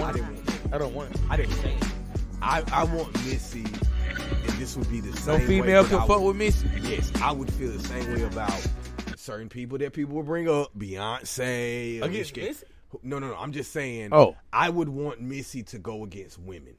say it. I want Missy, and this would be the same way. No female can fuck with Missy. Yes, I would feel the same way about certain people that people will bring up. Beyonce. Against Missy? No. I'm just saying. Oh. I would want Missy to go against women.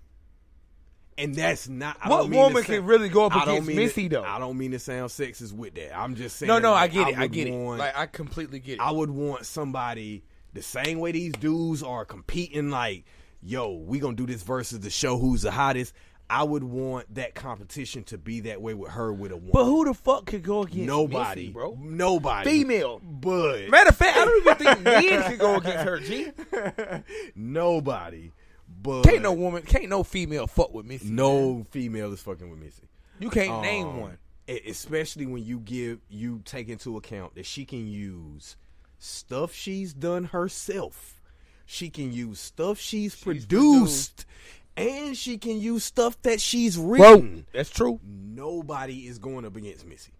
And that's not. What woman can really go up against Missy, though? I don't mean to sound sexist with that. I'm just saying. No, I get it. Like, I completely get it. I would want somebody the same way these dudes are competing. Like, yo, we gonna do this versus the show who's the hottest. I would want that competition to be that way with her with a woman. But who the fuck could go against nobody, Missy, bro? Nobody. Female. But Matter of fact, I don't even think men could go against her, G. Nobody. But Can't no female fuck with Missy. No female is fucking with Missy. You can't name one. Especially when you take into account that she can use stuff she's done herself. She can use stuff she's produced. And she can use stuff that she's written. Bro, that's true. Nobody is going up against Missy.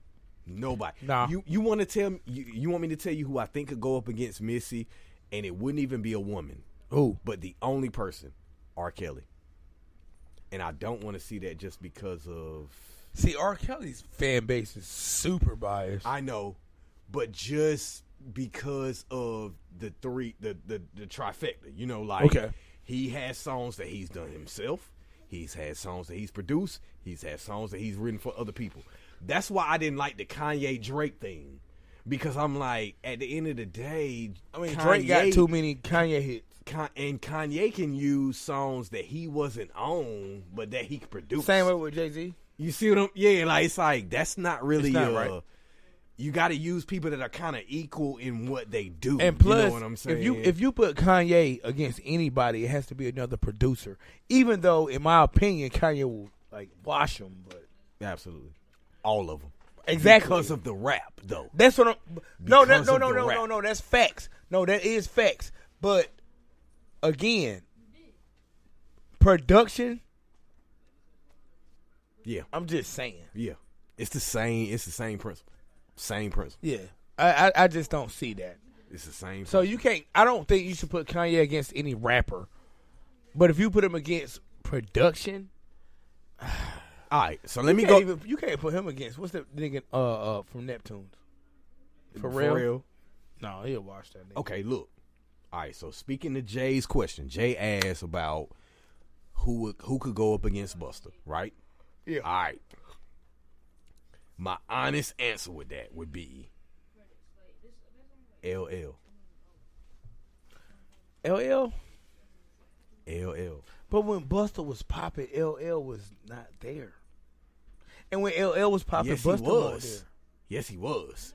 Nobody. Nah. You want to tell me? You want me to tell you who I think could go up against Missy, and it wouldn't even be a woman. Who? But the only person, R. Kelly. And I don't want to see that just because of. See, R. Kelly's fan base is super biased. I know, but just because of the trifecta, you know, like. Okay. He has songs that he's done himself. He's had songs that he's produced. He's had songs that he's written for other people. That's why I didn't like the Kanye Drake thing. Because I'm like, at the end of the day, I mean, Drake got too many Kanye hits. And Kanye can use songs that he wasn't on, but that he could produce. Same way with Jay-Z. You see what I'm... Yeah, like, it's like, that's not really... It's not right. You got to use people that are kind of equal in what they do. And plus, you know what I'm saying? if you put Kanye against anybody, it has to be another producer. Even though, in my opinion, Kanye will like wash them. But absolutely, all of them. Exactly because of the rap, though. That's what I'm. No. That's facts. No, that is facts. But again, production. Yeah, I'm just saying. Yeah, it's the same. It's the same principle. Same principle. Yeah, I just don't see that. It's the same. So you can't. I don't think you should put Kanye against any rapper. But if you put him against production, all right. So let me go. You can't put him against what's that nigga from Neptunes? For real? No, he'll watch that nigga. Okay, look. All right. So speaking to Jay's question, Jay asked about who could go up against Busta, right? Yeah. All right. My honest answer with that would be LL. LL? LL. But when Busta was popping, LL was not there. And when LL was popping, yes, Busta was there. Yes, he was.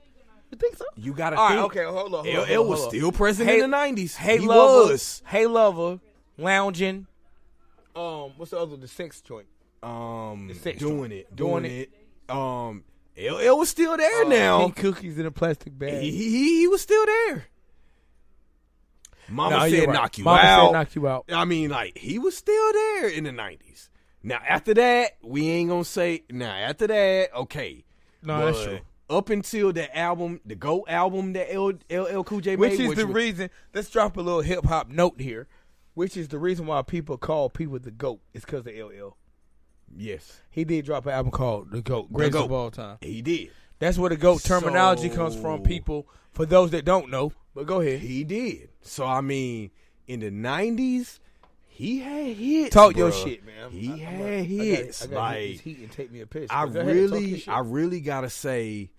You think so? You gotta think. All right, okay, hold on. LL was still present in the 90s. Hey he Lover, was. Hey Lover, Lounging. What's the other? The sex joint. Doing it. LL was still there now. Pink cookies in a plastic bag. He was still there. Mama said knock you Mama out. Said knock you out. I mean, like, he was still there in the 90s. Now, after that, we ain't gonna say, okay. No, that's true. Up until the album, the GOAT album that LL Cool J made. Which is the reason, let's drop a little hip-hop note here, which is the reason why people call people the GOAT. It's because of LL. Yes. He did drop an album called The GOAT, greatest of all time. He did. That's where the GOAT terminology comes from, people, for those that don't know. But go ahead. He did. So, I mean, in the 90s, he had hits. Talk your shit, man. He had hits. I gotta hit this heat and take me a piss. I really gotta say,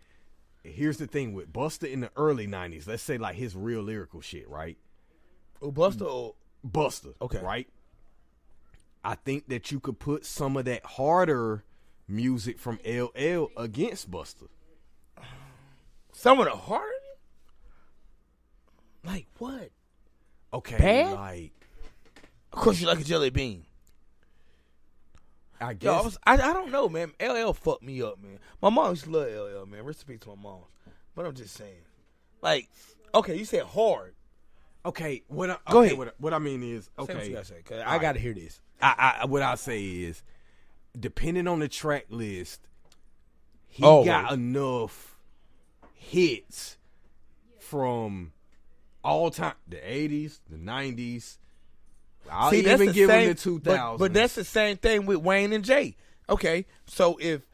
here's the thing with Busta in the early 90s. Let's say like his real lyrical shit, right? Oh, Busta or Busta. Okay. Right? I think that you could put some of that harder music from LL against Busta. Some of the harder? Like what? Okay, Bad? like of course you like a jelly bean. I guess. I don't know, man. LL fucked me up, man. My mom used to love LL, man. Rest in peace to my mom. But I'm just saying. Like, okay, you said hard. Okay, Go ahead. What I mean is, okay. Say what you gotta say, 'cause I gotta hear this. What I say is, depending on the track list, he got enough hits from all time, the 80s, the 90s. I'll even give him the 2000s. But that's the same thing with Wayne and Jay. Okay, so if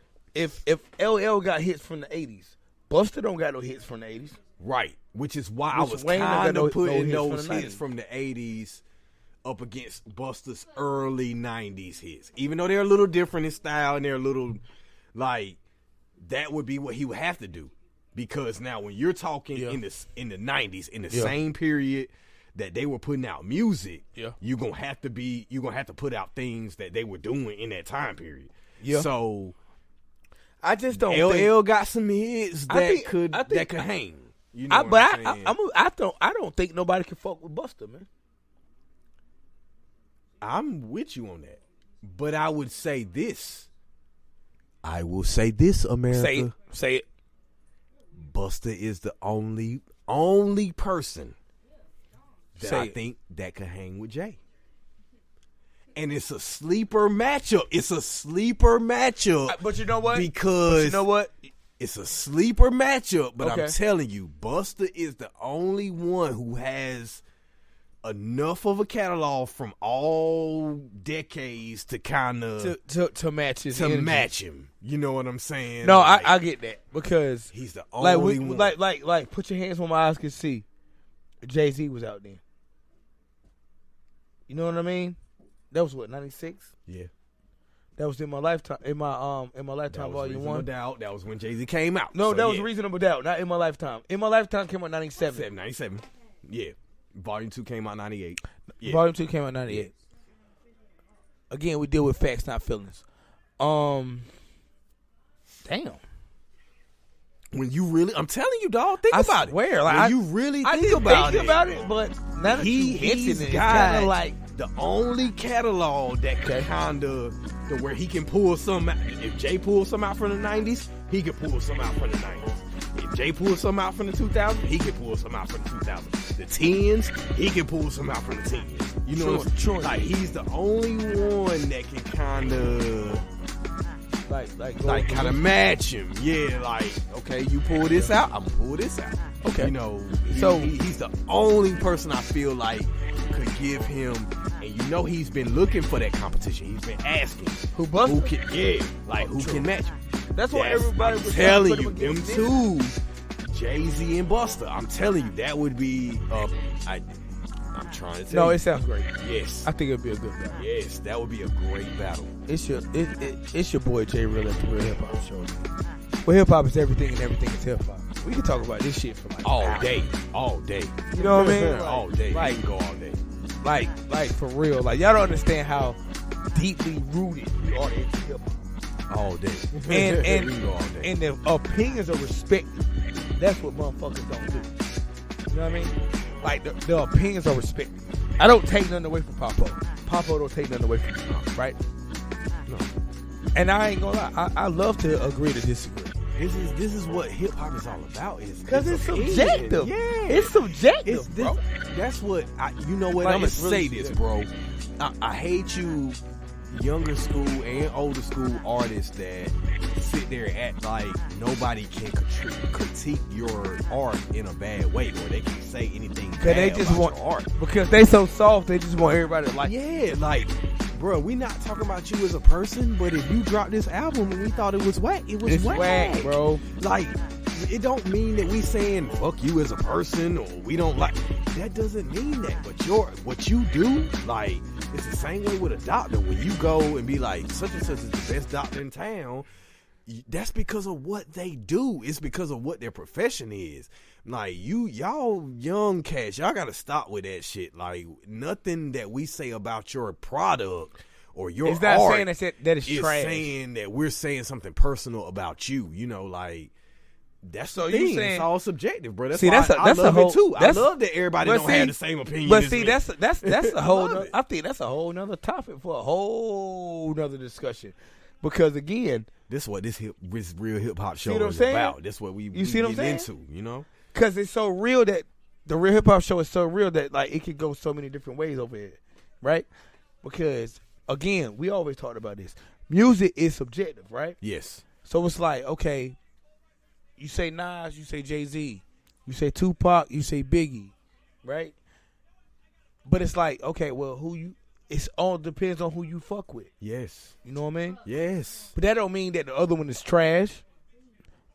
LL got hits from the 80s, Busta don't got no hits from the 80s. Right. Which is why I was Wayne don't got kind no of putting hits from those the hits 90s. from the 80s up against Busta's early 90s hits. Even though they're a little different in style and they're a little, like, that would be what he would have to do. Because now when you're talking in the 90s, in the same period that they were putting out music, you're gonna have to put out things that they were doing in that time period. Yeah. So I just don't LL think, got some hits that could hang. You know I don't think nobody can fuck with Busta, man. I'm with you on that. But I would say this. I will say this, America. Say it. Busta is the only person that I think that could hang with Jay. And it's a sleeper matchup. But you know what? Because you know what? It's a sleeper matchup, but Okay. I'm telling you, Busta is the only one who has enough of a catalog from all decades to kind of to match his energy. match him. You know what I'm saying? No, Like, I get that because he's the only one. Like, put your hands where my eyes can see. Jay-Z was out there. You know what I mean? That was what, 96? Yeah. That was in my lifetime. In my lifetime, Volume 1. Doubt. That was when Jay-Z came out. No, So, that was yeah. Reasonable Doubt. Not in my lifetime. In my lifetime came out 97. 97. Yeah. Volume 2 came out 98. Yeah. Volume 2 came out 98. Again, we deal with facts, not feelings. Damn. When you really, I'm telling you, dog, think about swear, it. like, When you really I think didn't about think it. about it, but now that you mention he's it, it's got kind of like the only catalog that could kind of, to where he can pull some out. If Jay pulls some out from the 90s, he could pull some out from the 90s. If Jay pulls some out from the 2000s, he can pull some out from the 2000s. The 10s, he can pull some out from the 10s. You know, True. like he's the only one that can kind of like kind of match him. Yeah, like, okay, you pull this out, I'm gonna pull this out. Okay. You know, So- he's the only person I feel like could give him, and you know he's been looking for that competition. He's been asking Who Busta? who can, who can match him. That's why everybody I'm was telling trying to you, put them against two, Jay-Z and Busta. I'm telling you, that would be. I'm trying to tell No, you. it sounds great. Yes, I think it'd be a good battle. yes, that would be a great battle. It's your boy Jay Real at the Real Hip Hop Show. Well, hip hop is everything, and everything is hip hop. We can talk about this shit for like All hours. day, all day. You know what I mean? All day. Like, We can go all day. like for real. Like y'all don't understand how deeply rooted we are into hip hop. All day. And we can go all day. and the opinions are respected. That's what motherfuckers don't do. You know what I mean? Like the opinions are respected. I don't take nothing away from Papo. Papo don't take nothing away from me, right? No. And I ain't gonna lie, I love to agree to disagree. This is what hip hop is all about. Because it's opinion. subjective. Yeah, It's subjective, It's bro. That's what you know. What Like, I'm gonna it's really say this, subjective. bro. I hate you, younger school and older school artists that sit there and act like nobody can critique your art in a bad way, or they can say anything bad They just about want your art. because they so soft. They just want everybody to like. Yeah, like, bro, we not talking about you as a person, but if you dropped this album and we thought it was whack, it was It's whack, bro. Like, it don't mean that we saying fuck you as a person or we don't like. That doesn't mean that. But what you do, like, it's the same way with a doctor. When you go and be like, such and such is the best doctor in town, that's because of what they do. It's because of what their profession is. Like, y'all young cats, y'all gotta stop with that shit. Like, nothing that we say about your product or your It's not art saying that it's is trash. saying that we're saying something personal about you. You know, like, that's So the you thing. saying- It's all subjective, bro. That's See, why that's a I love whole, it too. I that's- love that everybody but don't see- have the same opinion. But as see, me. that's a whole. Love it. I think that's a whole nother topic for a whole nother discussion. Because again, this is what this real hip hop show what I'm is saying? about. That's what we see what I'm get saying? into. You know. because it's so real that the Real Hip Hop Show is so real that like it could go so many different ways over here, right? Because again, we always talked about this. Music is subjective, right? Yes. So it's like, okay, you say Nas, you say Jay-Z, you say Tupac, you say Biggie, right? But it's like, okay, well, it's all depends on who you fuck with. Yes. You know what I mean? Yes. But that don't mean that the other one is trash.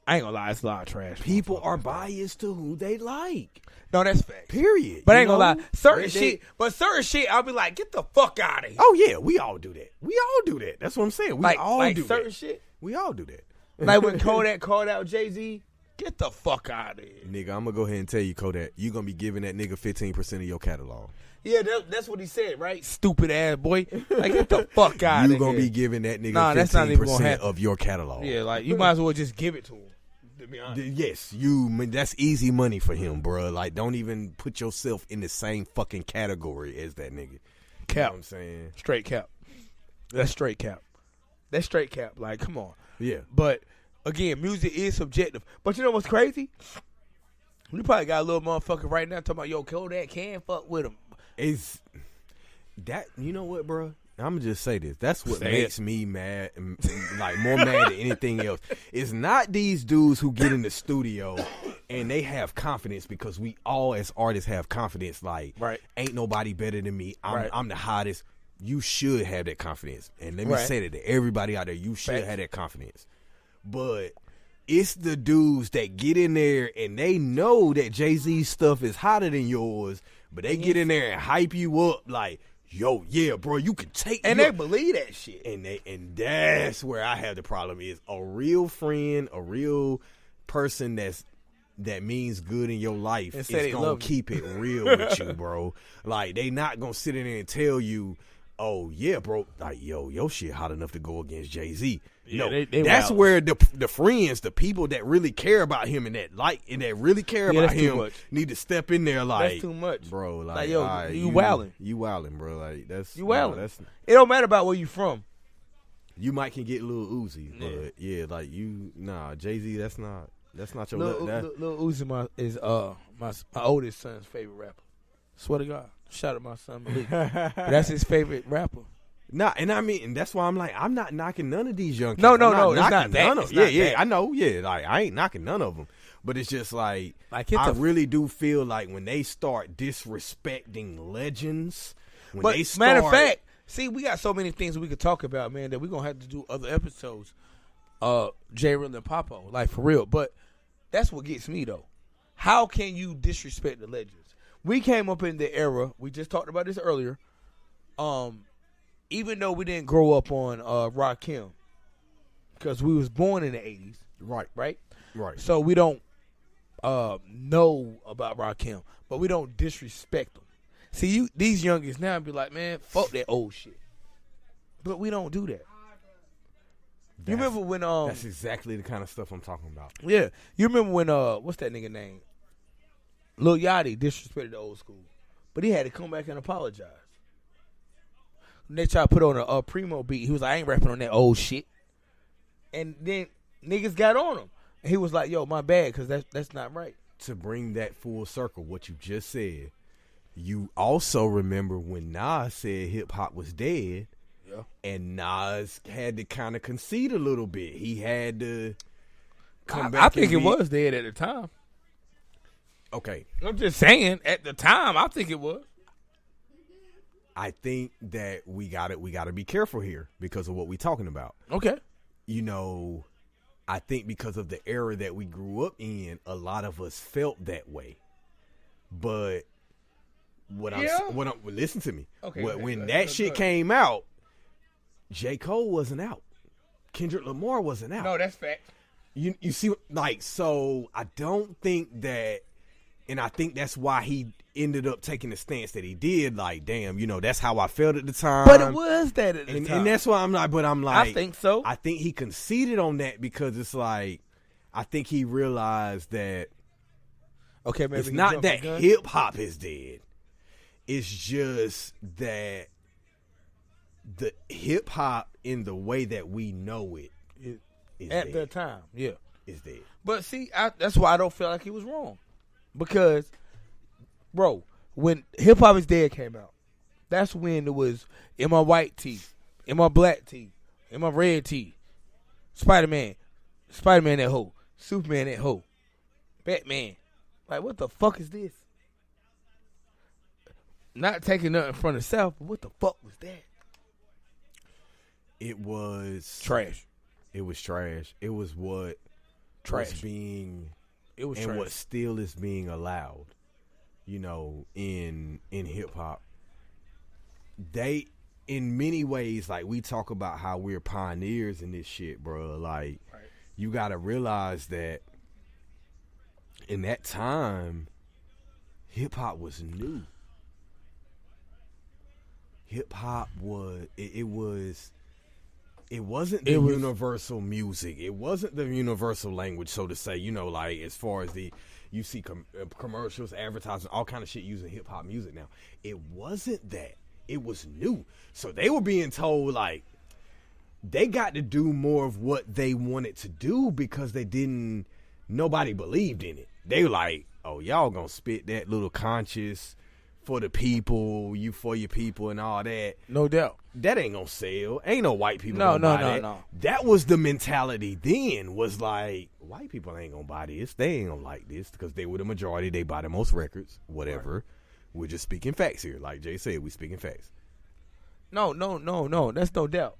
I ain't gonna lie, it's a lot of trash. People are biased to who they like. No, that's fact. Period. But I You ain't gonna know? lie, certain shit, I'll be like, get the fuck out of here. Oh yeah, we all do that. We all do that. That's what I'm saying. We all do certain that. shit. We all do that. Like when Kodak called out Jay-Z, get the fuck out of here. Nigga, I'm gonna go ahead and tell you, Kodak, you gonna be giving that nigga 15% of your catalog. Yeah, that's what he said, right? Stupid ass boy. Like, get the fuck out of here. You gonna be giving that nigga that's not even gonna 15% happen. of your catalog. Yeah, like, you might as well just give it to him, to be honest. Yes, that's easy money for him, bro. Like, don't even put yourself in the same fucking category as that nigga. Cap. You know what I'm saying? Straight cap. That's straight cap. That's straight cap. Like, come on. Yeah. But, again, music is subjective. But you know what's crazy? We probably got a little motherfucker right now talking about, yo, Kodak can fuck with him. Is that, you know what, bro? I'm gonna just say this. That's what Say makes me mad, like more mad than anything else. It's not these dudes who get in the studio and they have confidence, because we all as artists have confidence. Like, right. Ain't nobody better than me. I'm the hottest. You should have that confidence. And let me Right. say that to everybody out there, you should Facts. have that confidence. But it's the dudes that get in there and they know that Jay-Z's stuff is hotter than yours, but they get in there and hype you up like, yo, yeah, bro, you can take And they believe that shit. And that's where I have the problem is a real friend, a real person that means good in your life is gonna keep it real with you, bro. Like, they not gonna sit in there and tell you, oh yeah, bro, like, yo, your shit hot enough to go against Jay-Z. Yeah, No, they that's wild. where the friends, the people that really care about him and that really care Yeah, about that's too him much. need to step in there. Like, That's too much, bro. Like, Like, yo, all right, you wildin'. You wildin', bro. Like, that's You wildin'. That's, it don't matter about where you from. you might can get Lil Uzi, but yeah, like Jay-Z, that's not your Lil Uzi is my oldest son's favorite rapper. Swear to God. Shout out my son Malik. But that's his favorite rapper. Nah, and I mean, and that's why I'm like, I'm not knocking none of these young kids. No, I'm it's not knocking that. none of It's them. not Yeah, that. I know. Yeah, like, I ain't knocking none of them. But it's just like Like, I really do feel like when they start disrespecting legends, when But they start, matter of fact, see, we got so many things we could talk about, man, that we're going to have to do other episodes. J. Real and Popo, like, for real. But that's what gets me, though. How can you disrespect the legends? We came up in the era, we just talked about this earlier, even though we didn't grow up on Rakim, because we was born in the 80s. Right? So we don't know about Rakim, but we don't disrespect them. See, these youngins now be like, man, fuck that old shit. But we don't do that. You remember when that's exactly the kind of stuff I'm talking about. Yeah. You remember when what's that nigga name? Lil Yachty disrespected the old school. But he had to come back and apologize. When they tried to put on a Primo beat, he was like, I ain't rapping on that old shit. And then niggas got on him. And he was like, yo, my bad, because that's not right. To bring that full circle, what you just said, you also remember when Nas said hip hop was dead. Yeah. And Nas had to kind of concede a little bit. He had to come back. I think it was dead at the time. Okay. I'm just saying, at the time, I think it was. I think that we gotta be careful here because of what we're talking about. Okay. You know, I think because of the era that we grew up in, a lot of us felt that way. But listen to me. Okay. When that shit came out, J. Cole wasn't out. Kendrick Lamar wasn't out. No, that's fact. You see, like, so I don't think that, and I think that's why he ended up taking the stance that he did. Like, damn, you know, that's how I felt at the time. But it was that at the time. And that's why I'm like, I think so. I think he conceded on that because it's like, I think he realized that okay, maybe it's not that hip hop is dead. It's just that the hip hop in the way that we know it is at dead. the time. Yeah. Is dead. But see, that's why I don't feel like he was wrong. Because, bro, when Hip Hop is Dead came out, that's when it was in my white tee, in my black tee, in my red tee, Spider-Man that hoe, Superman that hoe, Batman. Like, what the fuck is this? Not taking nothing from the South, but what the fuck was that? It was trash. It was trash. It was what trash. It was trash. what still is being allowed, in hip hop. They, in many ways, like we talk about how we're pioneers in this shit, bro. Like, you got to realize that in that time, hip hop was new. Hip hop was it wasn't the universal music. It wasn't the universal language, so to say. Like as far as you see commercials, advertising, all kind of shit using hip hop music now. It wasn't that. It was new. So they were being told like they got to do more of what they wanted to do because nobody believed in it. They were like, oh, y'all gonna spit that little conscious for the people, you for your people and all that. No doubt. That ain't gonna sell. Ain't no white people gonna buy that. No. That was the mentality then, was like, white people ain't gonna buy this. They ain't gonna like this because they were the majority. They buy the most records, whatever. Right. We're just speaking facts here. Like Jay said, we speaking facts. No. That's no doubt.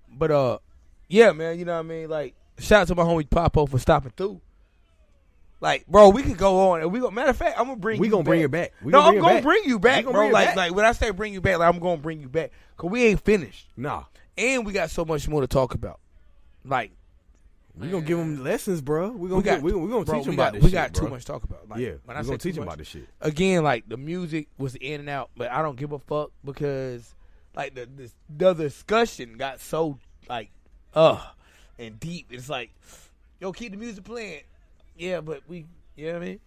But, yeah, man, you know what I mean? Like, shout out to my homie Popo for stopping through. Like, bro, we could go on. And matter of fact, I'm going to bring you back. We going to bring it back. I'm going to bring you back, bro. Like, when I say bring you back, like, I'm going to bring you back. Because we ain't finished. Nah. And we got so much more to talk about. Like, we going to give them lessons, bro. We're going to teach them about this shit, we got too much to talk about. Like, yeah, we're going to teach them about this shit. Again, like, the music was in and out, but I don't give a fuck because, like, the discussion got so, like, and deep. It's like, yo, keep the music playing. Yeah, but you know what I mean?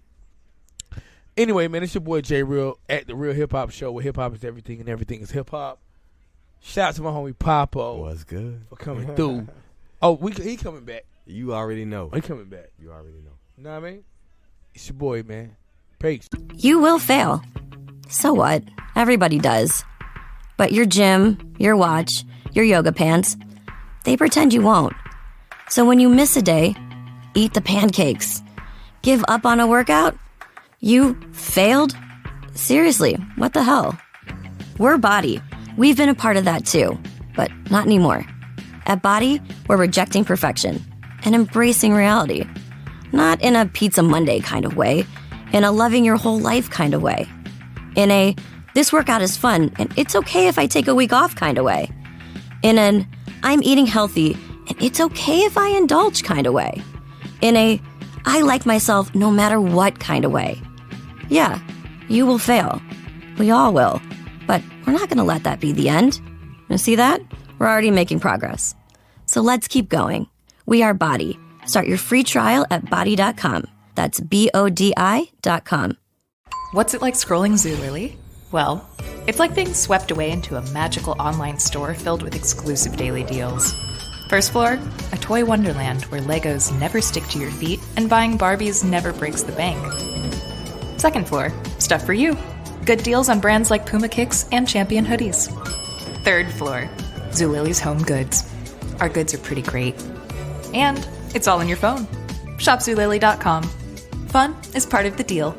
Anyway, man, it's your boy J Real at the Real Hip Hop Show, where hip hop is everything and everything is hip hop. Shout out to my homie Popo. What's good? For coming through. Oh, he coming back. You already know. He coming back. You already know. You know what I mean? It's your boy, man. Peace. You will fail. So what? Everybody does. But your gym, your watch, your yoga pants, they pretend you won't. So when you miss a day, eat the pancakes. Give up on a workout? You failed? Seriously, what the hell? We're Body. We've been a part of that too, but not anymore. At Body, we're rejecting perfection and embracing reality. Not in a Pizza Monday kind of way, in a loving your whole life kind of way. In a, this workout is fun and it's okay if I take a week off kind of way. In an, I'm eating healthy and it's okay if I indulge kind of way. In a, I like myself no matter what kind of way. Yeah, you will fail. We all will. But we're not going to let that be the end. You see that? We're already making progress. So let's keep going. We are Body. Start your free trial at body.com. That's BODI.com. What's it like scrolling Zulily? Well, it's like being swept away into a magical online store filled with exclusive daily deals. First floor, a toy wonderland where Legos never stick to your feet and buying Barbies never breaks the bank. Second floor, stuff for you. Good deals on brands like Puma Kicks and Champion hoodies. Third floor, Zulily's home goods. Our goods are pretty great. And it's all in your phone. Shop Zulily.com. Fun is part of the deal.